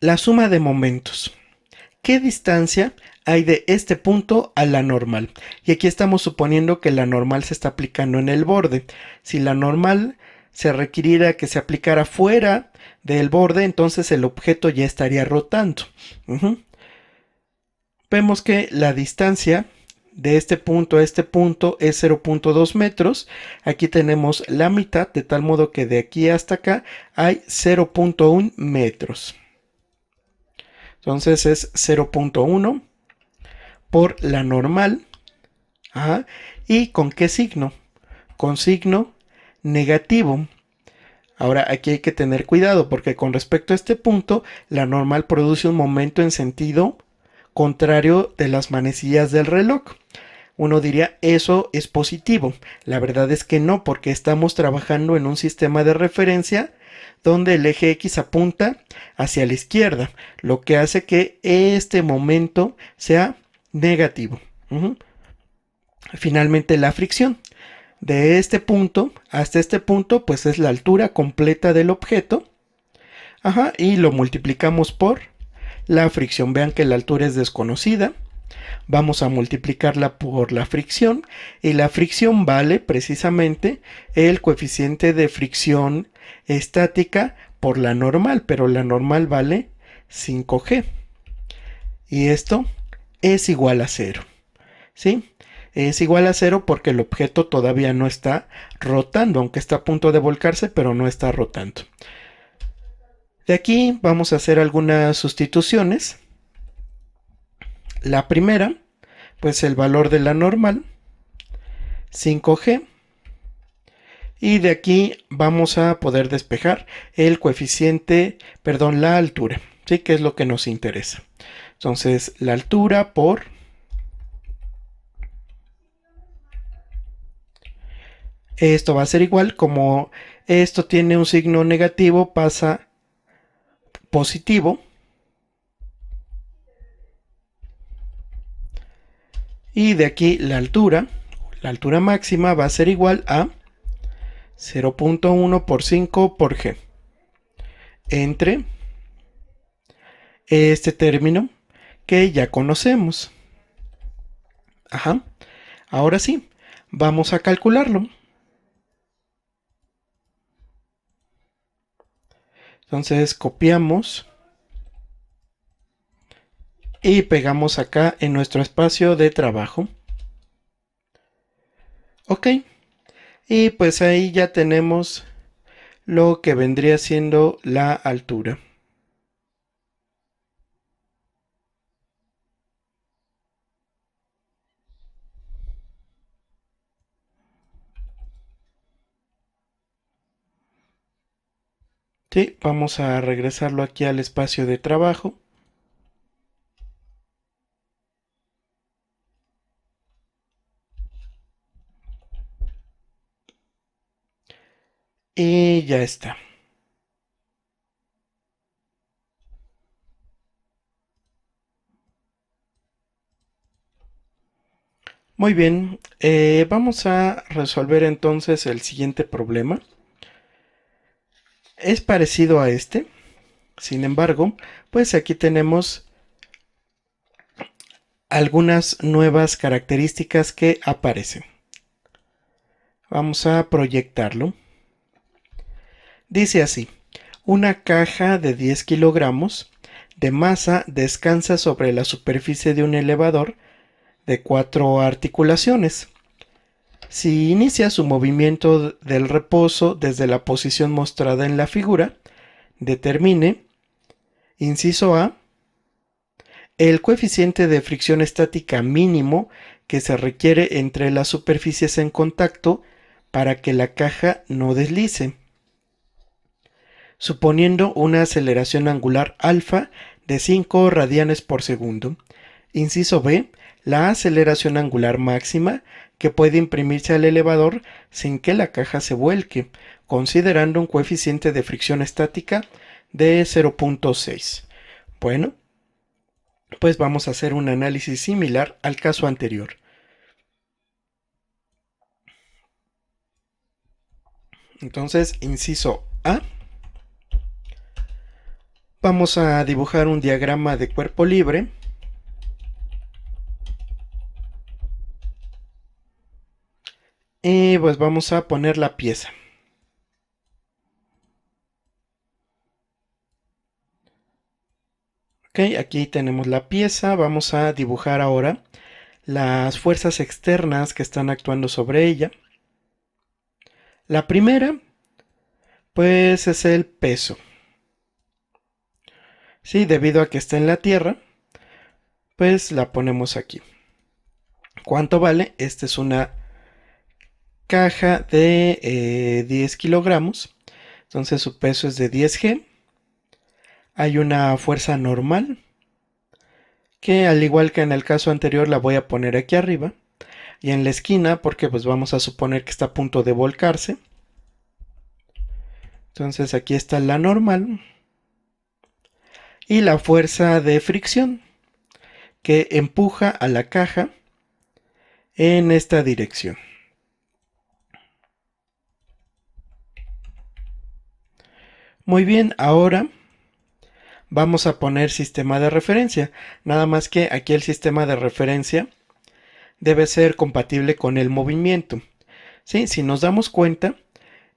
La suma de momentos. ¿Qué distancia hay de este punto a la normal? Y aquí estamos suponiendo que la normal se está aplicando en el borde. Si la normal se requiriera que se aplicara fuera del borde, entonces el objeto ya estaría rotando. Vemos que la distancia de este punto a este punto es 0.2 metros. Aquí tenemos la mitad, de tal modo que de aquí hasta acá hay 0.1 metros. Entonces es 0.1 por la normal. ¿Y con qué signo? Con signo negativo. Ahora aquí hay que tener cuidado porque con respecto a este punto, la normal produce un momento en sentido contrario de las manecillas del reloj. Uno diría, eso es positivo. La verdad es que no, porque estamos trabajando en un sistema de referencia donde el eje X apunta hacia la izquierda, lo que hace que este momento sea negativo. Finalmente, la fricción. De este punto hasta este punto, pues es la altura completa del objeto. Y lo multiplicamos por la fricción. Vean que la altura es desconocida. Vamos a multiplicarla por la fricción. Y la fricción vale precisamente el coeficiente de fricción estática por la normal, pero la normal vale 5G. Y esto es igual a 0. ¿Sí? Es igual a 0 porque el objeto todavía no está rotando, aunque está a punto de volcarse, pero no está rotando. De aquí vamos a hacer algunas sustituciones. La primera, pues el valor de la normal, 5G. Y de aquí vamos a poder despejar el coeficiente, perdón, la altura, ¿sí? Que es lo que nos interesa. Entonces, la altura por esto va a ser igual, como esto tiene un signo negativo, pasa positivo. Y de aquí la altura máxima va a ser igual a 0.1 por 5 por g entre este término que ya conocemos. Ajá. Ahora sí, vamos a calcularlo. Entonces copiamos y pegamos acá en nuestro espacio de trabajo. Ok. Y pues ahí ya tenemos lo que vendría siendo la altura. Sí, vamos a regresarlo aquí al espacio de trabajo. Y ya está. Muy bien, vamos a resolver entonces el siguiente problema. Es parecido a este, sin embargo, pues aquí tenemos algunas nuevas características que aparecen. Vamos a proyectarlo. Dice así: una caja de 10 kilogramos de masa descansa sobre la superficie de un elevador de 4 articulaciones. Si inicia su movimiento del reposo desde la posición mostrada en la figura, determine, inciso A, el coeficiente de fricción estática mínimo que se requiere entre las superficies en contacto para que la caja no deslice, suponiendo una aceleración angular alfa de 5 radianes por segundo. Inciso B, la aceleración angular máxima que puede imprimirse al elevador sin que la caja se vuelque, considerando un coeficiente de fricción estática de 0.6. Bueno, pues vamos a hacer un análisis similar al caso anterior. Entonces, inciso A, vamos a dibujar un diagrama de cuerpo libre. Y pues vamos a poner la pieza. Ok, aquí tenemos la pieza. Vamos a dibujar ahora las fuerzas externas que están actuando sobre ella. La primera, pues es el peso. Sí, debido a que está en la tierra, pues la ponemos aquí. ¿Cuánto vale? Esta es una caja de 10 kilogramos. Entonces su peso es de 10G. Hay una fuerza normal, que al igual que en el caso anterior la voy a poner aquí arriba. Y en la esquina, porque pues vamos a suponer que está a punto de volcarse. Entonces aquí está la normal. Y la fuerza de fricción, que empuja a la caja en esta dirección. Muy bien, ahora vamos a poner sistema de referencia. Nada más que aquí el sistema de referencia debe ser compatible con el movimiento. ¿Sí? Si nos damos cuenta,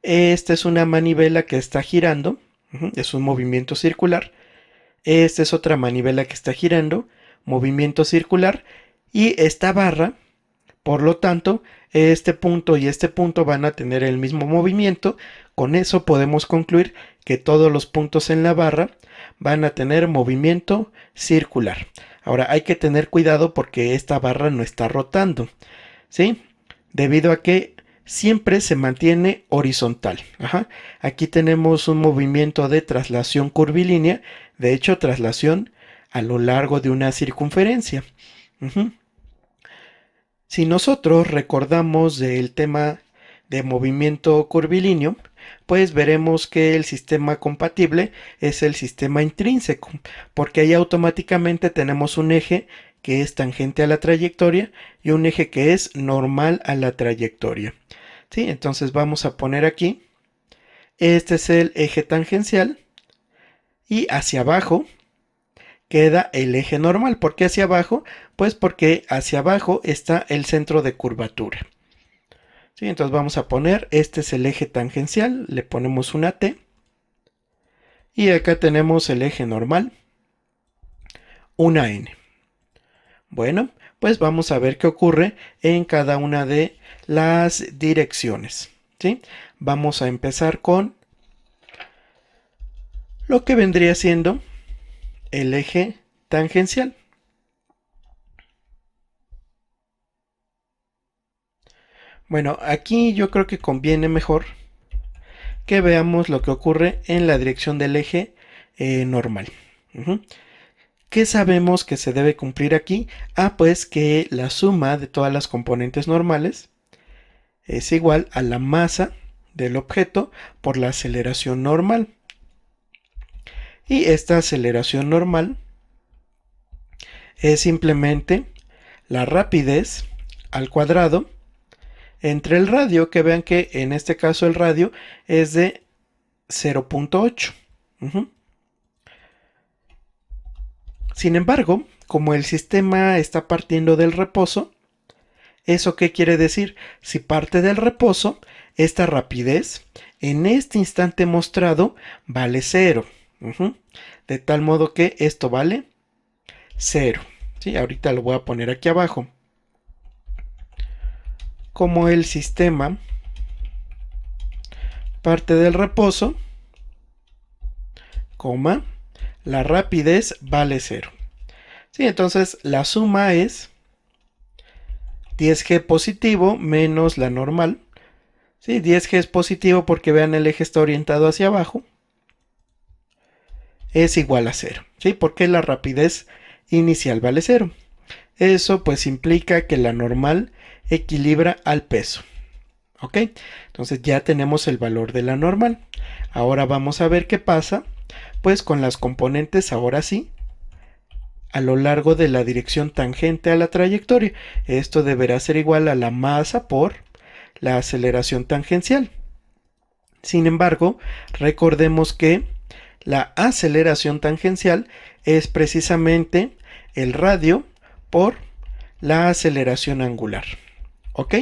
esta es una manivela que está girando. Es un movimiento circular. Esta es otra manivela que está girando, movimiento circular. Y esta barra, por lo tanto, este punto y este punto van a tener el mismo movimiento. Con eso podemos concluir que todos los puntos en la barra van a tener movimiento circular. Ahora hay que tener cuidado porque esta barra no está rotando, ¿sí? Debido a que siempre se mantiene horizontal. Aquí tenemos un movimiento de traslación curvilínea, de hecho traslación a lo largo de una circunferencia. Si nosotros recordamos del tema de movimiento curvilíneo, pues veremos que el sistema compatible es el sistema intrínseco, porque ahí automáticamente tenemos un eje que es tangente a la trayectoria y un eje que es normal a la trayectoria. ¿Sí? Entonces vamos a poner aquí, este es el eje tangencial y hacia abajo queda el eje normal. ¿Por qué hacia abajo? Pues porque hacia abajo está el centro de curvatura. ¿Sí? Entonces vamos a poner, este es el eje tangencial, le ponemos una T. Y acá tenemos el eje normal, una N. Bueno, pues vamos a ver qué ocurre en cada una de las direcciones. ¿Sí? Vamos a empezar con lo que vendría siendo el eje tangencial. Bueno, aquí yo creo que conviene mejor que veamos lo que ocurre en la dirección del eje normal. ¿Qué sabemos que se debe cumplir aquí? Pues que la suma de todas las componentes normales es igual a la masa del objeto por la aceleración normal. Y esta aceleración normal es simplemente la rapidez al cuadrado entre el radio, que vean que en este caso el radio es de 0.8. Sin embargo, como el sistema está partiendo del reposo, ¿eso qué quiere decir? Si parte del reposo, esta rapidez en este instante mostrado vale 0. De tal modo que esto vale 0. ¿Sí? Ahorita lo voy a poner aquí abajo. Como el sistema parte del reposo, coma, la rapidez vale 0. ¿Sí? Entonces la suma es 10G positivo menos la normal. ¿Sí? 10G es positivo porque vean el eje está orientado hacia abajo. Es igual a 0. ¿Sí? Porque la rapidez inicial vale 0. Eso pues implica que la normal equilibra al peso. ¿Ok? Entonces ya tenemos el valor de la normal. Ahora vamos a ver qué pasa pues con las componentes ahora sí a lo largo de la dirección tangente a la trayectoria. Esto deberá ser igual a la masa por la aceleración tangencial. Sin embargo, recordemos que la aceleración tangencial es precisamente el radio por la aceleración angular. ¿Ok?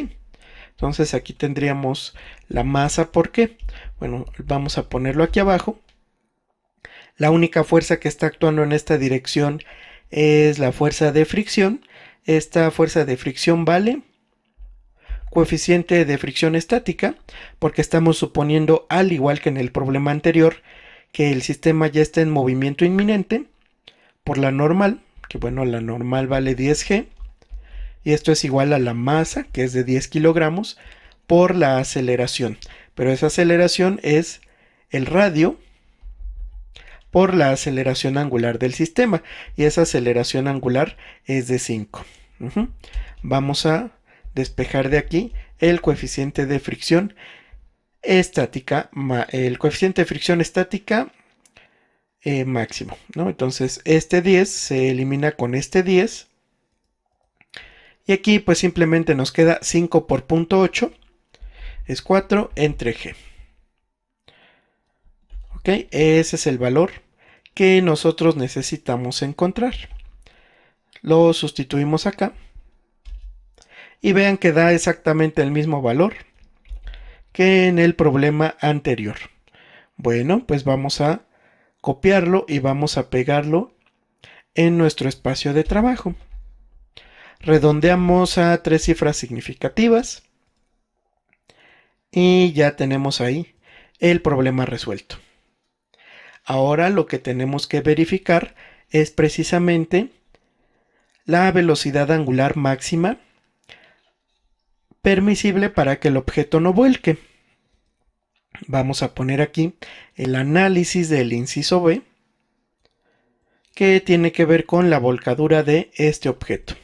Entonces aquí tendríamos la masa. ¿Por qué? Bueno, vamos a ponerlo aquí abajo. La única fuerza que está actuando en esta dirección es la fuerza de fricción. Esta fuerza de fricción vale coeficiente de fricción estática, porque estamos suponiendo, al igual que en el problema anterior, que el sistema ya está en movimiento inminente, por la normal, que bueno, la normal vale 10G, y esto es igual a la masa, que es de 10 kilogramos, por la aceleración. Pero esa aceleración es el radio por la aceleración angular del sistema, y esa aceleración angular es de 5. Vamos a despejar de aquí el coeficiente de fricción estática, el coeficiente de fricción estática máximo, ¿no? Entonces este 10 se elimina con este 10 y aquí pues simplemente nos queda 5 por 0.8 es 4 entre G. Ok, ese es el valor que nosotros necesitamos encontrar. Lo sustituimos acá y vean que da exactamente el mismo valor que en el problema anterior. Bueno, pues vamos a copiarlo y vamos a pegarlo en nuestro espacio de trabajo. Redondeamos a 3 cifras significativas y ya tenemos ahí el problema resuelto. Ahora lo que tenemos que verificar es precisamente la velocidad angular máxima permisible para que el objeto no vuelque. Vamos a poner aquí el análisis del inciso B, que tiene que ver con la volcadura de este objeto.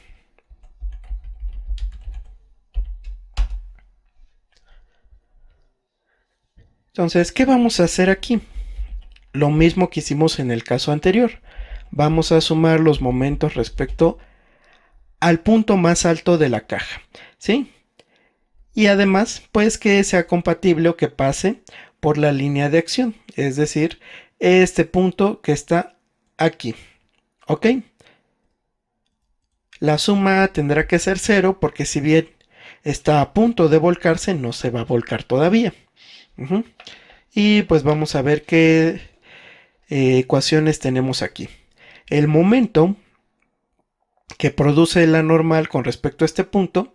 Entonces, ¿qué vamos a hacer aquí? Lo mismo que hicimos en el caso anterior. Vamos a sumar los momentos respecto al punto más alto de la caja, ¿sí? Y además, pues que sea compatible o que pase por la línea de acción, es decir, este punto que está aquí, ¿ok? La suma tendrá que ser 0 porque si bien está a punto de volcarse, no se va a volcar todavía. Y pues vamos a ver qué ecuaciones tenemos aquí. El momento que produce la normal con respecto a este punto,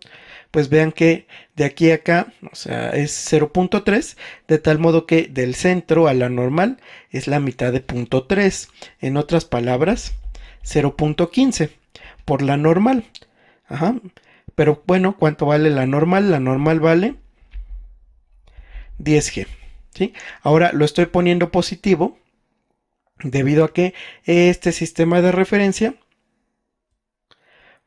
pues vean que de aquí a acá, o sea, es 0.3, de tal modo que del centro a la normal es la mitad de 0.3. En otras palabras, 0.15 por la normal. Ajá. Pero bueno, ¿cuánto vale la normal? La normal vale 10G. ¿Sí? Ahora lo estoy poniendo positivo debido a que este sistema de referencia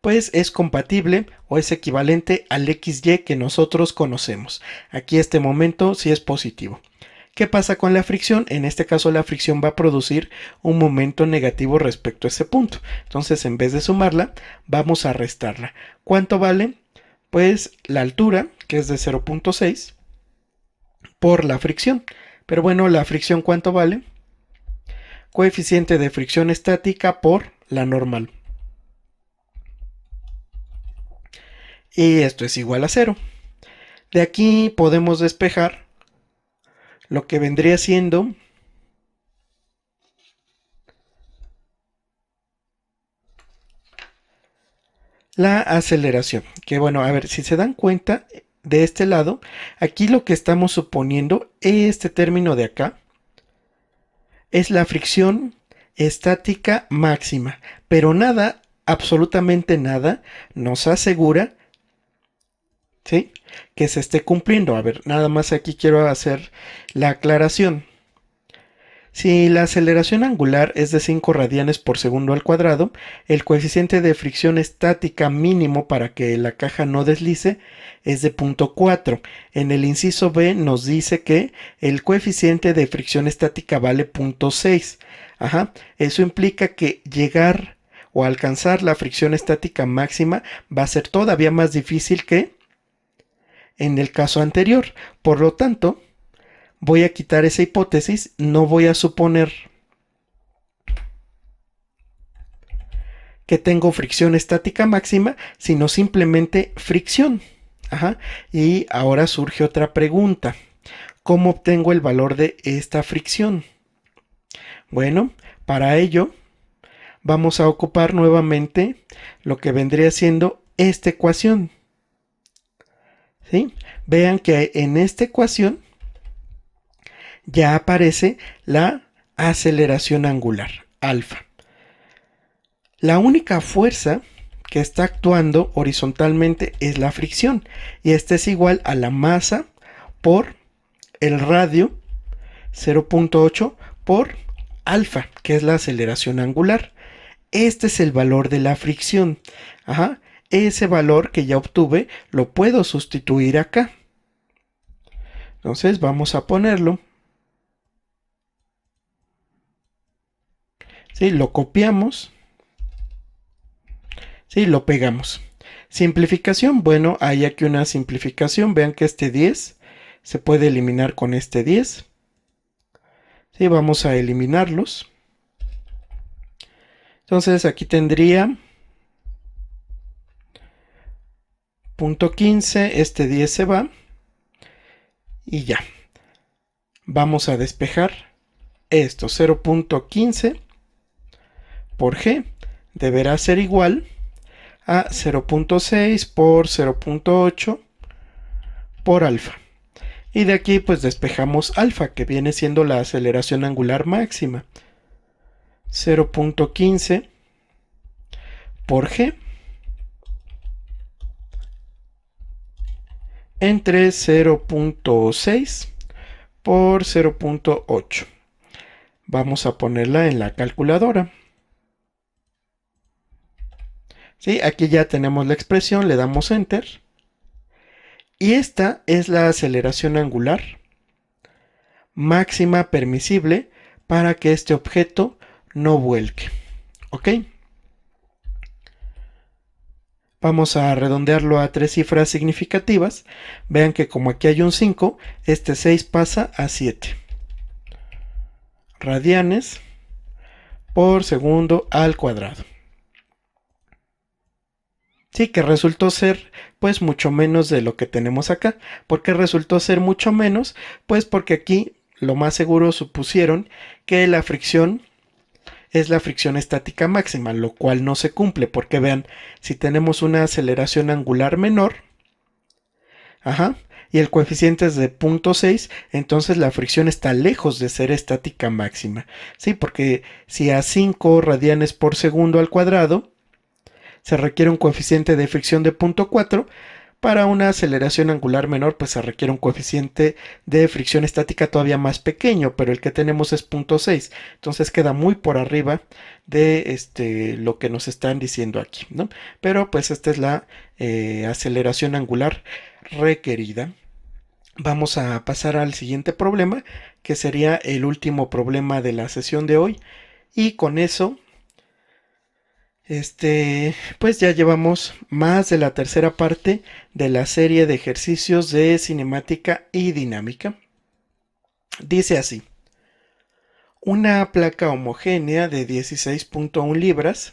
pues es compatible o es equivalente al XY que nosotros conocemos. Aquí este momento sí es positivo. ¿Qué pasa con la fricción? En este caso la fricción va a producir un momento negativo respecto a ese punto. Entonces en vez de sumarla, vamos a restarla. ¿Cuánto vale? Pues la altura, que es de 0.6, por la fricción. Pero bueno, la fricción ¿cuánto vale? Coeficiente de fricción estática por la normal. Y esto es igual a 0. De aquí podemos despejar lo que vendría siendo la aceleración. Que bueno, a ver, si se dan cuenta de este lado, aquí lo que estamos suponiendo, este término de acá, es la fricción estática máxima. Pero nada, absolutamente nada, nos asegura, ¿sí?, que se esté cumpliendo. A ver, nada más aquí quiero hacer la aclaración. Si la aceleración angular es de 5 radianes por segundo al cuadrado, el coeficiente de fricción estática mínimo para que la caja no deslice es de 0.4. En el inciso B nos dice que el coeficiente de fricción estática vale 0.6. Ajá, eso implica que llegar o alcanzar la fricción estática máxima va a ser todavía más difícil que en el caso anterior. Por lo tanto, voy a quitar esa hipótesis, no voy a suponer que tengo fricción estática máxima, sino simplemente fricción. Ajá. Y ahora surge otra pregunta. ¿Cómo obtengo el valor de esta fricción? Bueno, para ello vamos a ocupar nuevamente lo que vendría siendo esta ecuación. ¿Sí? Vean que en esta ecuación ya aparece la aceleración angular, alfa. La única fuerza que está actuando horizontalmente es la fricción, y esta es igual a la masa por el radio 0.8 por alfa, que es la aceleración angular. Este es el valor de la fricción. Ajá. Ese valor que ya obtuve lo puedo sustituir acá. Entonces vamos a ponerlo. ¿Sí? Lo copiamos. ¿Sí? Lo pegamos. Simplificación, bueno, hay aquí una simplificación. Vean que este 10 se puede eliminar con este 10. ¿Sí? Vamos a eliminarlos. Entonces aquí tendría .15, este 10 se va y ya. Vamos a despejar esto. 0.15 por g deberá ser igual a 0.6 por 0.8 por alfa. Y de aquí pues despejamos alfa, que viene siendo la aceleración angular máxima. 0.15 por g entre 0.6 por 0.8. Vamos a ponerla en la calculadora. ¿Sí? Aquí ya tenemos la expresión, le damos enter. Y esta es la aceleración angular máxima permisible para que este objeto no vuelque. ¿Ok? Vamos a redondearlo a 3 cifras significativas. Vean que como aquí hay un 5, este 6 pasa a 7 radianes por segundo al cuadrado. Sí, que resultó ser pues mucho menos de lo que tenemos acá. ¿Por qué resultó ser mucho menos? Pues porque aquí lo más seguro supusieron que la fricción es la fricción estática máxima, lo cual no se cumple, porque vean, si tenemos una aceleración angular menor, y el coeficiente es de 0.6, entonces la fricción está lejos de ser estática máxima, ¿sí? Porque si a 5 radianes por segundo al cuadrado se requiere un coeficiente de fricción de 0.4, para una aceleración angular menor, pues se requiere un coeficiente de fricción estática todavía más pequeño, pero el que tenemos es 0.6, entonces queda muy por arriba de lo que nos están diciendo aquí, ¿no? Pero pues esta es la aceleración angular requerida. Vamos a pasar al siguiente problema, que sería el último problema de la sesión de hoy, y con eso pues ya llevamos más de la tercera parte de la serie de ejercicios de cinemática y dinámica. Dice así: una placa homogénea de 16.1 libras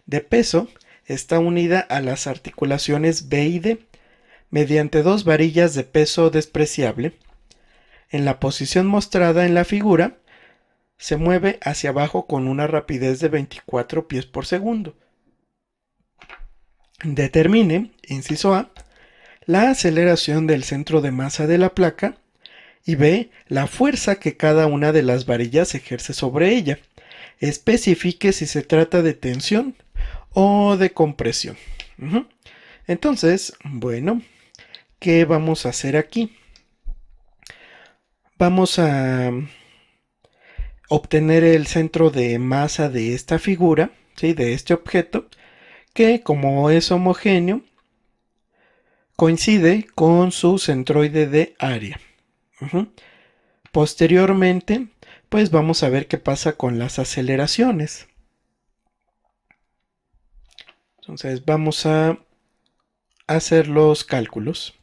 de peso está unida a las articulaciones B y D mediante dos varillas de peso despreciable. En la posición mostrada en la figura, se mueve hacia abajo con una rapidez de 24 pies por segundo. Determine, inciso A, la aceleración del centro de masa de la placa y B, la fuerza que cada una de las varillas ejerce sobre ella. Especifique si se trata de tensión o de compresión. Entonces, bueno, ¿qué vamos a hacer aquí? Vamos a obtener el centro de masa de esta figura, ¿sí? De este objeto, que como es homogéneo, coincide con su centroide de área. Posteriormente, pues vamos a ver qué pasa con las aceleraciones. Entonces vamos a hacer los cálculos.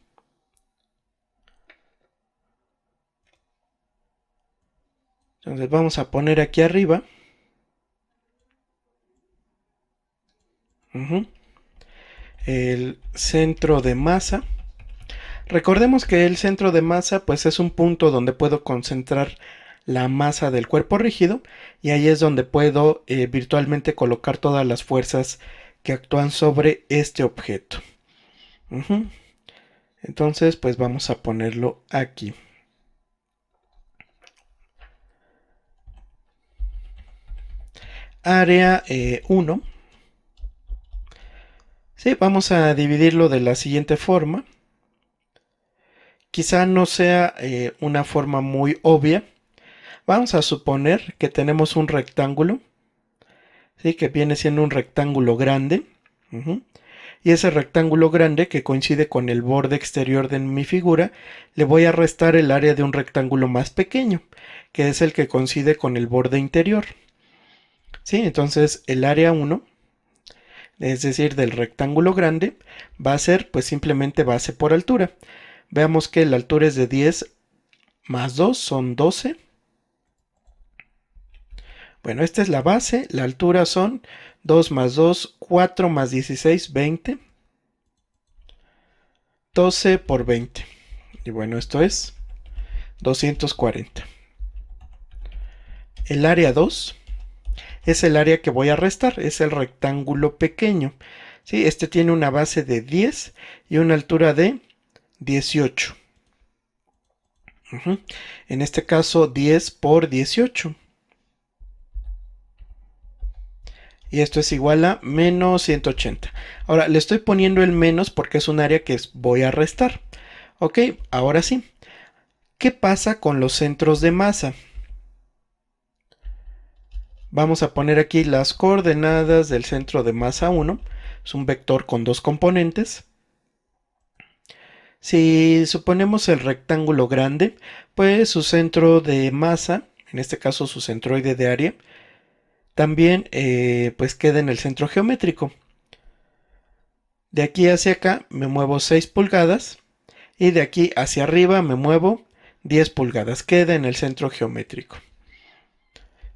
Entonces vamos a poner aquí arriba el centro de masa. Recordemos que el centro de masa pues es un punto donde puedo concentrar la masa del cuerpo rígido y ahí es donde puedo virtualmente colocar todas las fuerzas que actúan sobre este objeto. Entonces pues vamos a ponerlo aquí. Área 1. Sí, vamos a dividirlo de la siguiente forma. Quizá no sea una forma muy obvia. Vamos a suponer que tenemos un rectángulo, ¿sí? Que viene siendo un rectángulo grande. Y ese rectángulo grande, que coincide con el borde exterior de mi figura, le voy a restar el área de un rectángulo más pequeño, que es el que coincide con el borde interior. ¿Sí? Entonces el área 1, es decir, del rectángulo grande, va a ser pues simplemente base por altura. Veamos que la altura es de 10 más 2 son 12. Bueno, esta es la base, la altura son 2 más 2, 4 más 16, 20. 12 por 20. Y bueno, esto es 240. El área 2 es el área que voy a restar, es el rectángulo pequeño. ¿Sí? Este tiene una base de 10 y una altura de 18. En este caso 10 por 18. Y esto es igual a menos 180. Ahora le estoy poniendo el menos porque es un área que voy a restar. Ok, ahora sí. ¿Qué pasa con los centros de masa? Vamos a poner aquí las coordenadas del centro de masa 1. Es un vector con dos componentes. Si suponemos el rectángulo grande, pues su centro de masa, en este caso su centroide de área, también pues queda en el centro geométrico. De aquí hacia acá me muevo 6 pulgadas y de aquí hacia arriba me muevo 10 pulgadas. Queda en el centro geométrico.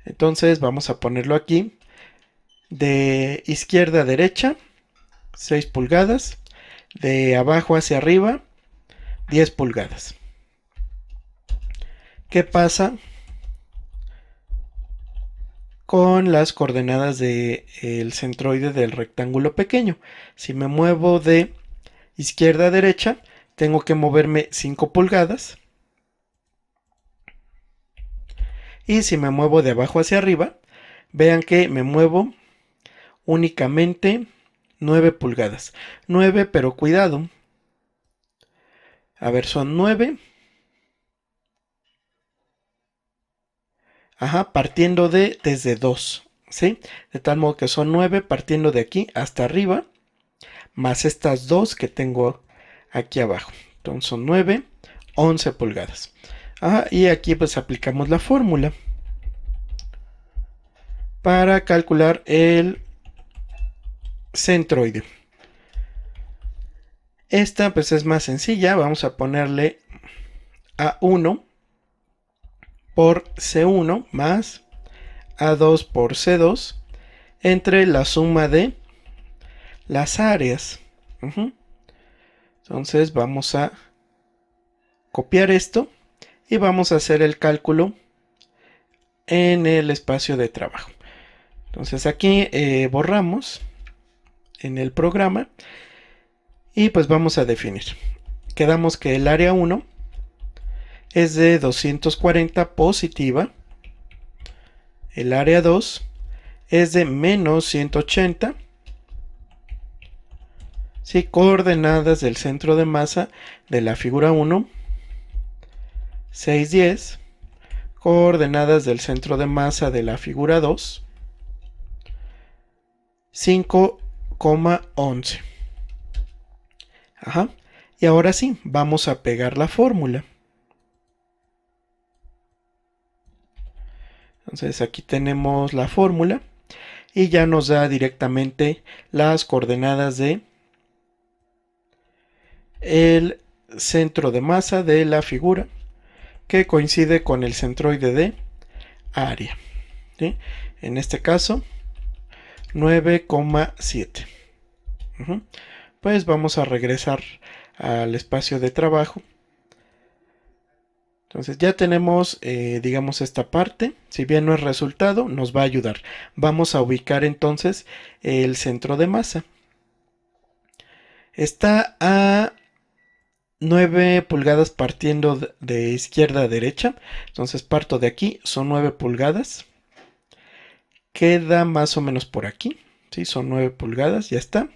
Entonces vamos a ponerlo aquí. De izquierda a derecha, 6 pulgadas. De abajo hacia arriba, 10 pulgadas. ¿Qué pasa con las coordenadas del centroide del rectángulo pequeño? Si me muevo de izquierda a derecha, tengo que moverme 5 pulgadas. Y si me muevo de abajo hacia arriba, vean que me muevo únicamente 9 pulgadas. 9, pero cuidado. A ver, son 9. Ajá, partiendo desde 2. ¿Sí? De tal modo que son 9 partiendo de aquí hasta arriba, más estas 2 que tengo aquí abajo. Entonces son 9, 11 pulgadas. Ajá, y aquí pues aplicamos la fórmula para calcular el centroide. Esta pues es más sencilla. Vamos a ponerle A1 por C1 más A2 por C2 entre la suma de las áreas. Entonces vamos a copiar esto y vamos a hacer el cálculo en el espacio de trabajo. Entonces aquí borramos en el programa y pues vamos a definir. Quedamos que el área 1 es de 240 positiva. El área 2 es de menos 180. Sí, coordenadas del centro de masa de la figura 1, 610. Coordenadas del centro de masa de la figura 2, 5,11. Ajá. Y ahora sí, vamos a pegar la fórmula. Entonces aquí tenemos la fórmula y ya nos da directamente las coordenadas de el centro de masa de la figura, que coincide con el centroide de área. ¿Sí? En este caso, 9,7. Pues vamos a regresar al espacio de trabajo. Entonces ya tenemos, digamos, esta parte. Si bien no es resultado, nos va a ayudar. Vamos a ubicar entonces el centro de masa. Está a 9 pulgadas partiendo de izquierda a derecha. Entonces parto de aquí, son 9 pulgadas. Queda más o menos por aquí. ¿Sí? Son 9 pulgadas, ya está.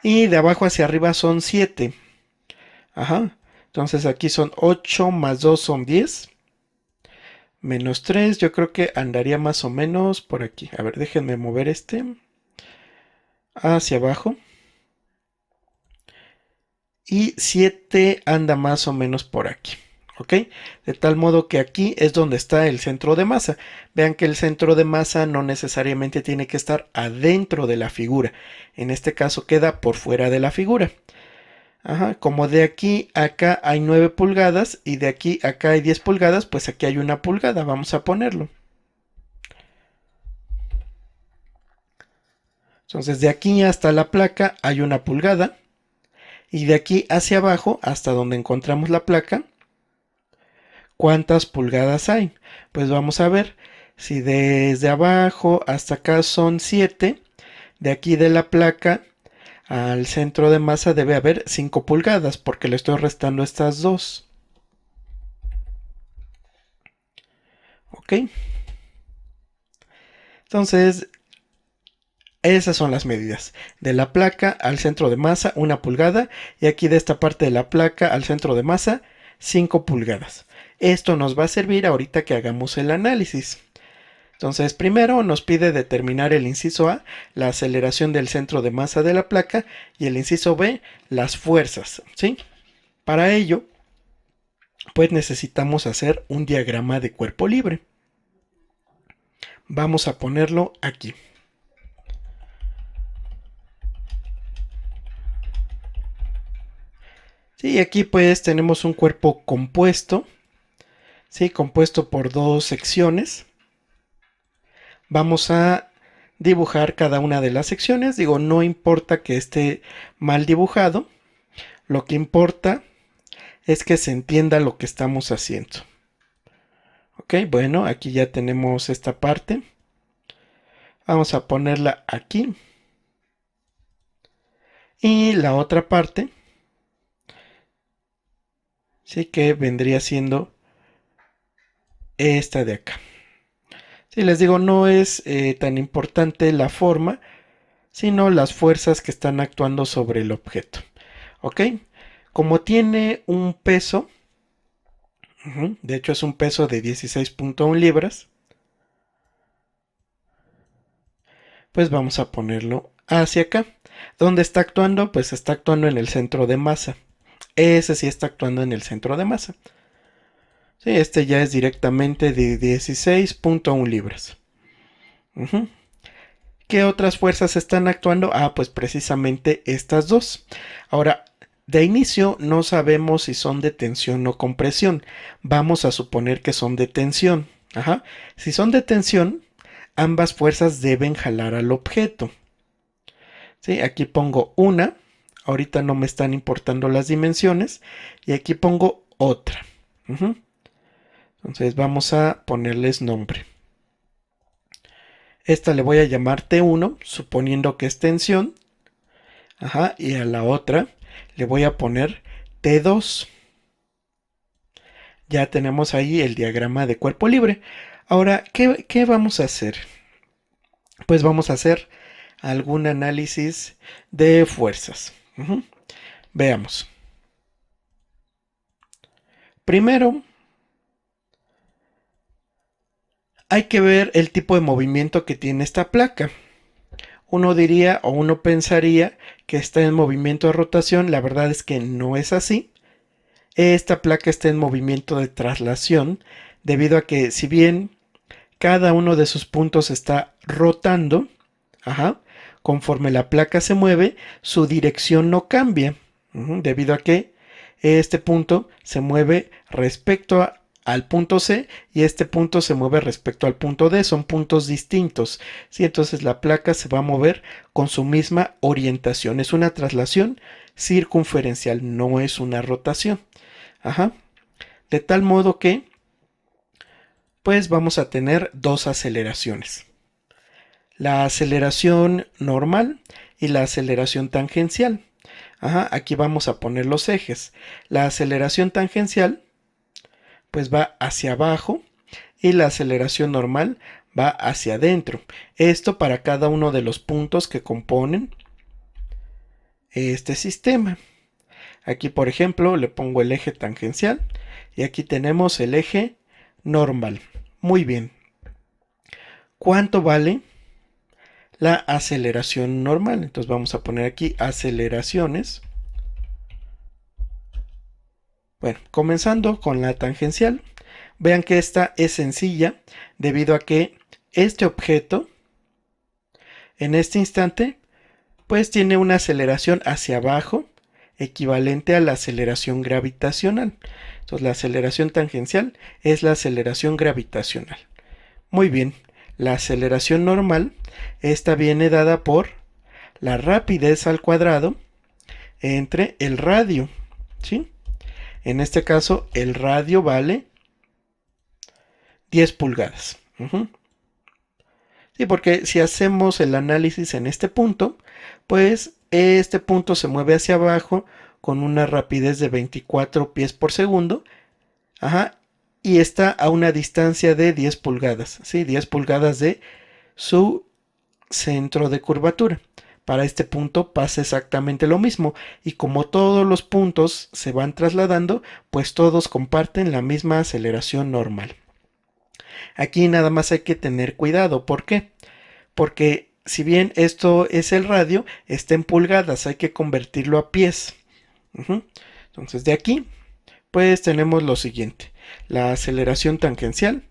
Y de abajo hacia arriba son 7. Ajá. Entonces aquí son 8 más 2 son 10. Menos 3, yo creo que andaría más o menos por aquí. A ver, déjenme mover este hacia abajo. Y 7 anda más o menos por aquí. ¿Ok? De tal modo que aquí es donde está el centro de masa. Vean que el centro de masa no necesariamente tiene que estar adentro de la figura. En este caso queda por fuera de la figura. Ajá, como de aquí a acá hay 9 pulgadas y de aquí a acá hay 10 pulgadas, pues aquí hay 1 pulgada. Vamos a ponerlo. Entonces de aquí hasta la placa hay 1 pulgada. Y de aquí hacia abajo, hasta donde encontramos la placa, ¿cuántas pulgadas hay? Pues vamos a ver, si desde abajo hasta acá son 7, de aquí de la placa al centro de masa debe haber 5 pulgadas, porque le estoy restando estas dos. ¿Ok? Entonces, esas son las medidas. De la placa al centro de masa, 1 pulgada. Y aquí de esta parte de la placa al centro de masa, 5 pulgadas. Esto nos va a servir ahorita que hagamos el análisis. Entonces, primero nos pide determinar el inciso A, la aceleración del centro de masa de la placa, y el inciso B, las fuerzas, ¿sí? Para ello, pues necesitamos hacer un diagrama de cuerpo libre. Vamos a ponerlo aquí. Sí, aquí pues tenemos un cuerpo compuesto, ¿sí? Compuesto por dos secciones. Vamos a dibujar cada una de las secciones. Digo, no importa que esté mal dibujado. Lo que importa es que se entienda lo que estamos haciendo. Ok, bueno, aquí ya tenemos esta parte. Vamos a ponerla aquí. Y la otra parte, sí, que vendría siendo esta de acá. Sí, les digo, no es tan importante la forma, sino las fuerzas que están actuando sobre el objeto. ¿Ok? Como tiene un peso, de hecho es un peso de 16.1 libras, pues vamos a ponerlo hacia acá. ¿Dónde está actuando? Pues está actuando en el centro de masa. Ese sí está actuando en el centro de masa. Sí, este ya es directamente de 16.1 libras. ¿Qué otras fuerzas están actuando? Ah, pues precisamente estas dos. Ahora, de inicio no sabemos si son de tensión o compresión. Vamos a suponer que son de tensión. Ajá. Si son de tensión, ambas fuerzas deben jalar al objeto. ¿Sí? Aquí pongo una. Ahorita no me están importando las dimensiones. Y aquí pongo otra. Entonces vamos a ponerles nombre. Esta le voy a llamar T1, suponiendo que es tensión. Ajá, y a la otra le voy a poner T2. Ya tenemos ahí el diagrama de cuerpo libre. Ahora, ¿qué vamos a hacer? Pues vamos a hacer algún análisis de fuerzas. Veamos. Primero, hay que ver el tipo de movimiento que tiene esta placa. Uno diría o uno pensaría que está en movimiento de rotación. La verdad es que no es así. Esta placa está en movimiento de traslación, debido a que si bien cada uno de sus puntos está rotando, conforme la placa se mueve, su dirección no cambia, debido a que este punto se mueve respecto al punto C y este punto se mueve respecto al punto D, son puntos distintos. ¿Sí? Entonces la placa se va a mover con su misma orientación, es una traslación circunferencial, no es una rotación. De tal modo que pues vamos a tener dos aceleraciones. La aceleración normal y la aceleración tangencial. Aquí vamos a poner los ejes. La aceleración tangencial pues va hacia abajo y la aceleración normal va hacia adentro. Esto para cada uno de los puntos que componen este sistema. Aquí, por ejemplo, le pongo el eje tangencial y aquí tenemos el eje normal. Muy bien. ¿Cuánto vale la aceleración normal? Entonces vamos a poner aquí aceleraciones. Bueno, comenzando con la tangencial. Vean que esta es sencilla debido a que este objeto en este instante pues tiene una aceleración hacia abajo equivalente a la aceleración gravitacional. Entonces la aceleración tangencial es la aceleración gravitacional. Muy bien, la aceleración normal, esta viene dada por la rapidez al cuadrado entre el radio, ¿sí? En este caso el radio vale 10 pulgadas. Sí, porque si hacemos el análisis en este punto, pues este punto se mueve hacia abajo con una rapidez de 24 pies por segundo. Ajá, y está a una distancia de 10 pulgadas, ¿sí? 10 pulgadas de su centro de curvatura. Para este punto pasa exactamente lo mismo, y como todos los puntos se van trasladando, pues todos comparten la misma aceleración normal. Aquí nada más hay que tener cuidado. ¿Por qué? Porque si bien esto es el radio, está en pulgadas, hay que convertirlo a pies. Entonces de aquí, pues tenemos lo siguiente. La aceleración tangencial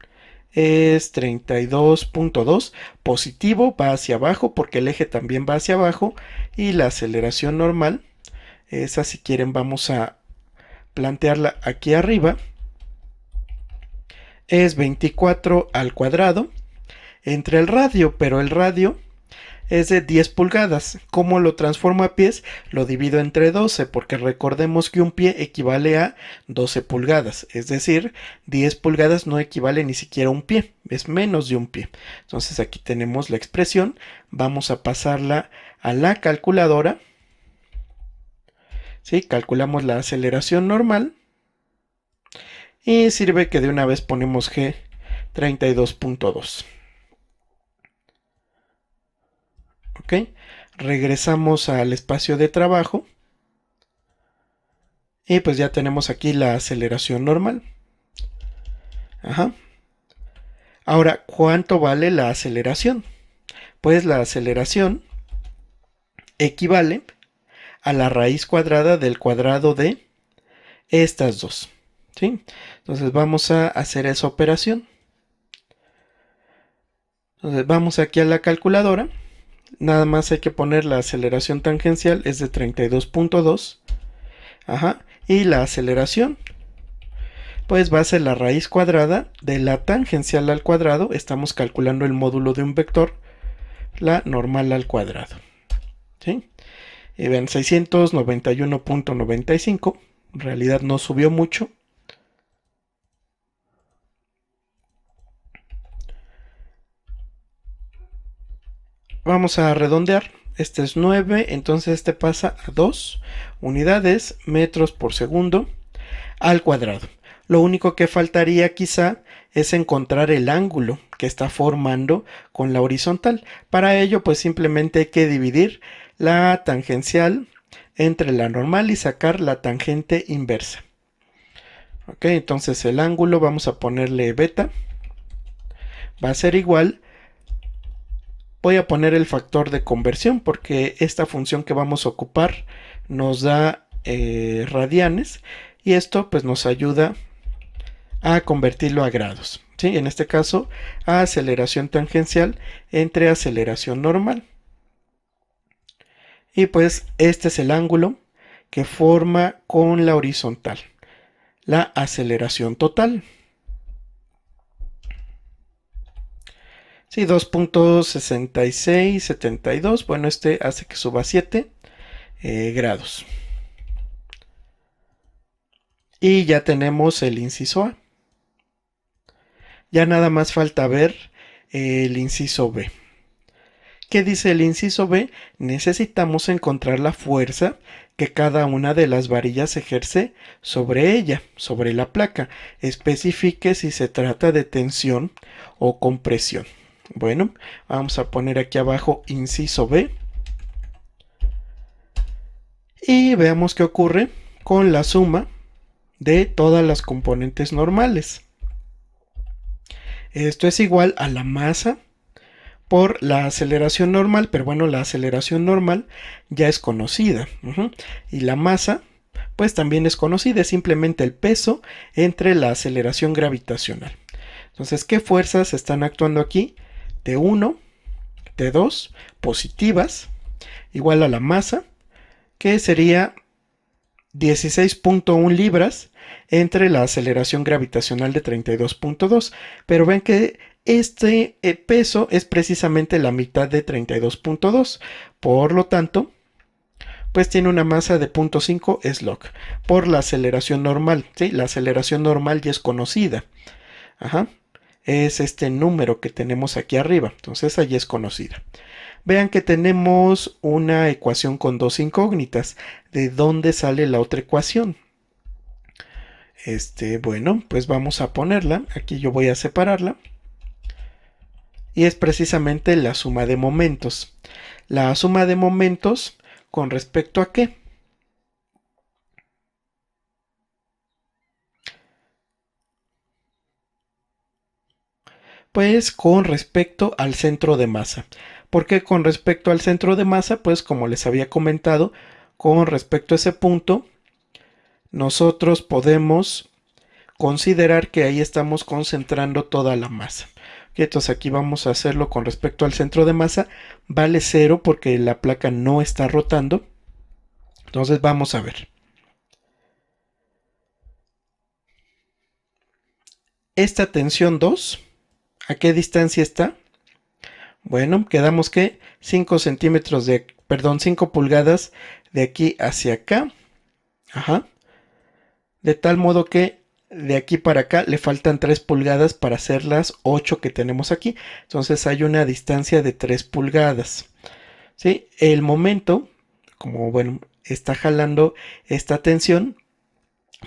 es 32.2, positivo, va hacia abajo porque el eje también va hacia abajo, y la aceleración normal, esa si quieren vamos a plantearla aquí arriba, es 24 al cuadrado entre el radio, pero el radio es de 10 pulgadas. ¿Cómo lo transformo a pies? Lo divido entre 12, porque recordemos que un pie equivale a 12 pulgadas, es decir, 10 pulgadas no equivale ni siquiera a un pie, es menos de un pie. Entonces aquí tenemos la expresión, vamos a pasarla a la calculadora. ¿Sí? Calculamos la aceleración normal y sirve que de una vez ponemos G 32.2. ¿Ok? Regresamos al espacio de trabajo y pues ya tenemos aquí la aceleración normal. Ajá. Ahora, ¿cuánto vale la aceleración? Pues la aceleración equivale a la raíz cuadrada del cuadrado de estas dos. ¿Sí? Entonces vamos a hacer esa operación. Entonces vamos aquí a la calculadora. Nada más hay que poner la aceleración tangencial, es de 32.2. Ajá. Y la aceleración, pues va a ser la raíz cuadrada de la tangencial al cuadrado. Estamos calculando el módulo de un vector, la normal al cuadrado. ¿Sí? Y vean, 691.95. En realidad no subió mucho. Vamos a redondear. Este es 9, entonces este pasa a 2 unidades metros por segundo al cuadrado. Lo único que faltaría quizá es encontrar el ángulo que está formando con la horizontal. Para ello, pues simplemente hay que dividir la tangencial entre la normal y sacar la tangente inversa. Ok, entonces el ángulo vamos a ponerle beta. Va a ser igual. Voy a poner el factor de conversión porque esta función que vamos a ocupar nos da radianes, y esto pues nos ayuda a convertirlo a grados. ¿Sí? En este caso, a aceleración tangencial entre aceleración normal. Y pues este es el ángulo que forma con la horizontal, la aceleración total. Sí, 2.6672. Bueno, este hace que suba 7 grados. Y ya tenemos el inciso A. Ya nada más falta ver el inciso B. ¿Qué dice el inciso B? Necesitamos encontrar la fuerza que cada una de las varillas ejerce sobre ella, sobre la placa. Especifique si se trata de tensión o compresión. Bueno, vamos a poner aquí abajo inciso B. Y veamos qué ocurre con la suma de todas las componentes normales. Esto es igual a la masa por la aceleración normal, pero bueno, la aceleración normal ya es conocida. Y la masa, pues también es conocida, es simplemente el peso entre la aceleración gravitacional. Entonces, ¿qué fuerzas están actuando aquí? T1, T2, positivas, igual a la masa, que sería 16.1 libras entre la aceleración gravitacional de 32.2. Pero ven que este peso es precisamente la mitad de 32.2. Por lo tanto, pues tiene una masa de 0.5 slug por la aceleración normal. ¿Sí? La aceleración normal ya es conocida. Ajá. es este número que tenemos aquí arriba. Entonces allí es conocida. Vean que tenemos una ecuación con dos incógnitas. ¿De dónde sale la otra ecuación? Bueno, pues vamos a ponerla. Aquí yo voy a separarla. Y es precisamente la suma de momentos. La suma de momentos con respecto a qué? Pues con respecto al centro de masa. ¿Por qué con respecto al centro de masa? Pues como les había comentado, con respecto a ese punto, nosotros podemos considerar que ahí estamos concentrando toda la masa. Entonces aquí vamos a hacerlo con respecto al centro de masa. Vale 0 porque la placa no está rotando. Entonces vamos a ver. Esta tensión 2, ¿a qué distancia está? Bueno, quedamos que 5 centímetros de, perdón, 5 pulgadas de aquí hacia acá. Ajá. De tal modo que de aquí para acá le faltan 3 pulgadas para hacer las 8 que tenemos aquí. Entonces hay una distancia de 3 pulgadas. ¿Sí? El momento, como bueno, está jalando esta tensión,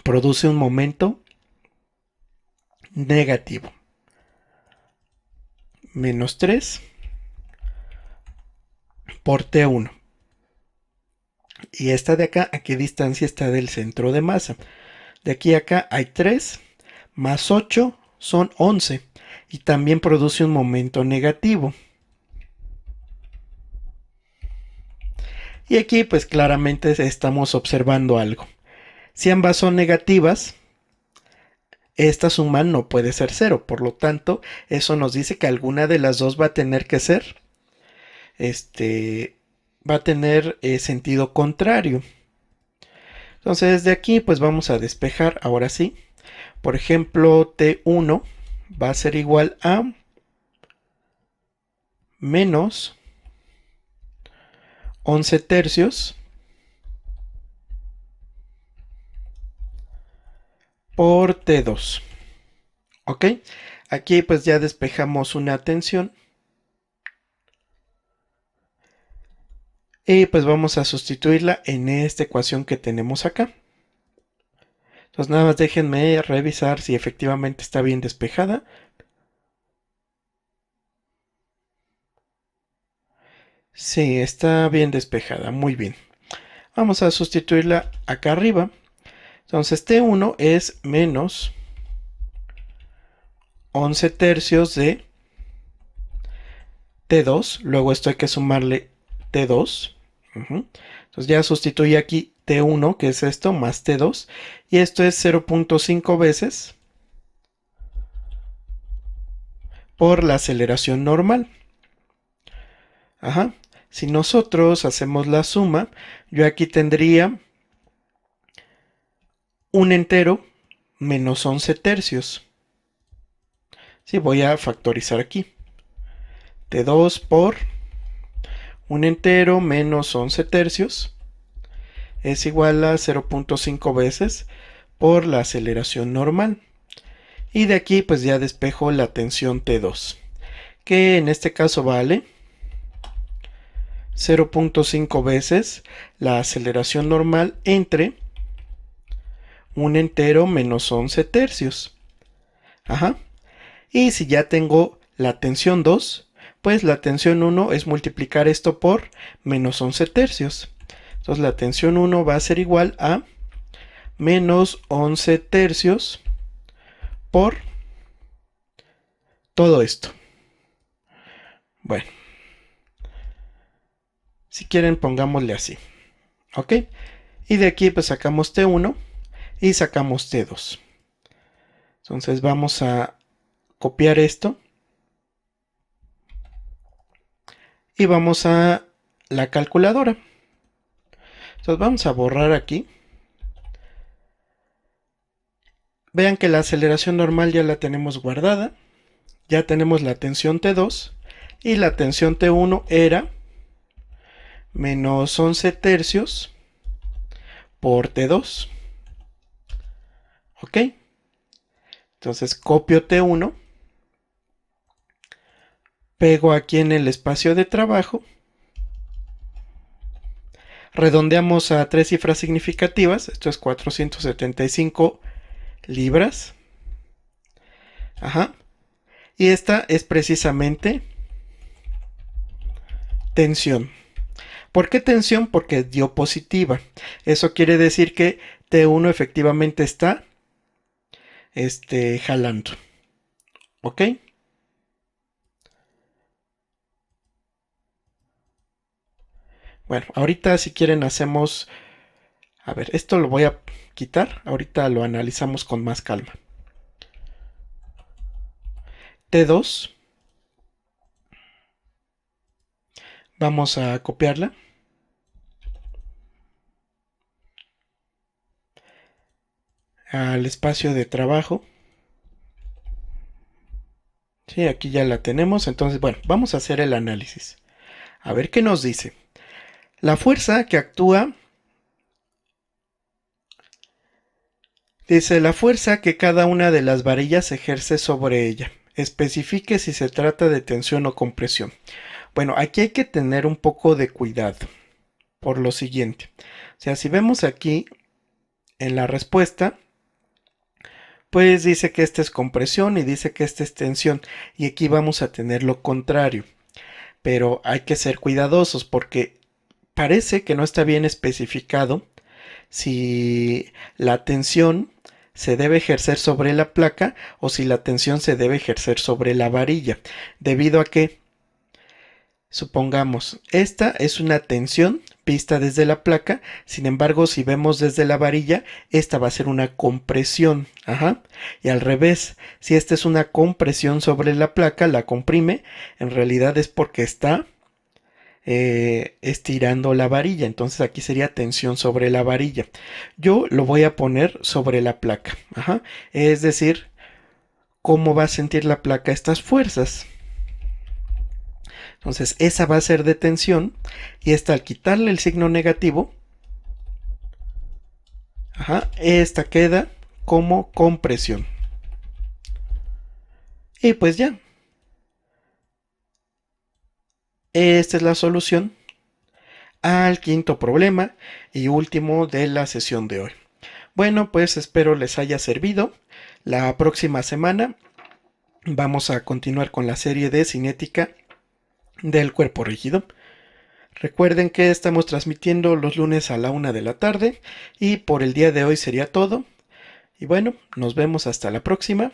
produce un momento negativo. Menos 3 por T1. Y esta de acá, ¿a qué distancia está del centro de masa? De aquí a acá hay 3 más 8 son 11 y también produce un momento negativo. Y aquí pues claramente estamos observando algo. Si ambas son negativas, esta suma no puede ser 0, por lo tanto eso nos dice que alguna de las dos va a tener que ser, va a tener sentido contrario. Entonces de aquí pues vamos a despejar ahora sí. Por ejemplo, T1 va a ser igual a menos 11 tercios por T2. ¿Ok? Aquí pues ya despejamos una tensión. Y pues vamos a sustituirla en esta ecuación que tenemos acá. Entonces nada más déjenme revisar si efectivamente está bien despejada. Sí, está bien despejada, muy bien. Vamos a sustituirla acá arriba. Entonces T1 es menos 11 tercios de T2. Luego esto hay que sumarle T2. Entonces ya sustituye aquí T1, que es esto, más T2. Y esto es 0.5 veces por la aceleración normal. Ajá. Si nosotros hacemos la suma, yo aquí tendría un entero menos 11 tercios. Sí, voy a factorizar aquí. T2 por un entero menos 11 tercios es igual a 0.5 veces por la aceleración normal. Y de aquí pues ya despejo la tensión T2, que en este caso vale 0.5 veces la aceleración normal entre un entero menos 11 tercios. Ajá. Y si ya tengo la tensión 2, pues la tensión 1 es multiplicar esto por menos 11 tercios. Entonces la tensión 1 va a ser igual a menos 11 tercios por todo esto. Bueno, si quieren pongámosle así. ¿Ok? Y de aquí pues sacamos T1 y sacamos T2. Entonces vamos a copiar esto. Y vamos a la calculadora. Entonces vamos a borrar aquí. Vean que la aceleración normal ya la tenemos guardada. Ya tenemos la tensión T2 y la tensión T1 era menos 11 tercios por T2. ¿Ok? Entonces copio T1 Pego aquí en el espacio de trabajo. Redondeamos a 3 cifras significativas. Esto es 475 libras. Ajá. Y esta es precisamente tensión. ¿Por qué tensión? Porque dio positiva. Eso quiere decir que T1 efectivamente está jalando. ¿Ok? Bueno, ahorita si quieren hacemos... A ver, esto lo voy a quitar. Ahorita lo analizamos con más calma. T2. Vamos a copiarla. Al espacio de trabajo. Sí, aquí ya la tenemos. Entonces, bueno, vamos a hacer el análisis. A ver qué nos dice. La fuerza que actúa... Dice la fuerza que cada una de las varillas ejerce sobre ella. Especifique si se trata de tensión o compresión. Bueno, aquí hay que tener un poco de cuidado por lo siguiente. O sea, si vemos aquí en la respuesta, pues dice que esta es compresión y dice que esta es tensión. Y aquí vamos a tener lo contrario. Pero hay que ser cuidadosos porque parece que no está bien especificado si la tensión se debe ejercer sobre la placa o si la tensión se debe ejercer sobre la varilla. Debido a que, supongamos, esta es una tensión vista desde la placa, sin embargo, si vemos desde la varilla, esta va a ser una compresión. Ajá. Y al revés, si esta es una compresión sobre la placa, la comprime, en realidad es porque está estirando la varilla. Entonces aquí sería tensión sobre la varilla. Yo lo voy a poner sobre la placa. Ajá. Es decir, cómo va a sentir la placa estas fuerzas. Entonces esa va a ser de tensión y esta al quitarle el signo negativo, ajá, esta queda como compresión. Y pues ya. Esta es la solución al quinto problema y último de la sesión de hoy. Bueno, pues espero les haya servido. La próxima semana vamos a continuar con la serie de cinética del cuerpo rígido. Recuerden que estamos transmitiendo los lunes a la 1 de la tarde y por el día de hoy sería todo. Y bueno, nos vemos hasta la próxima.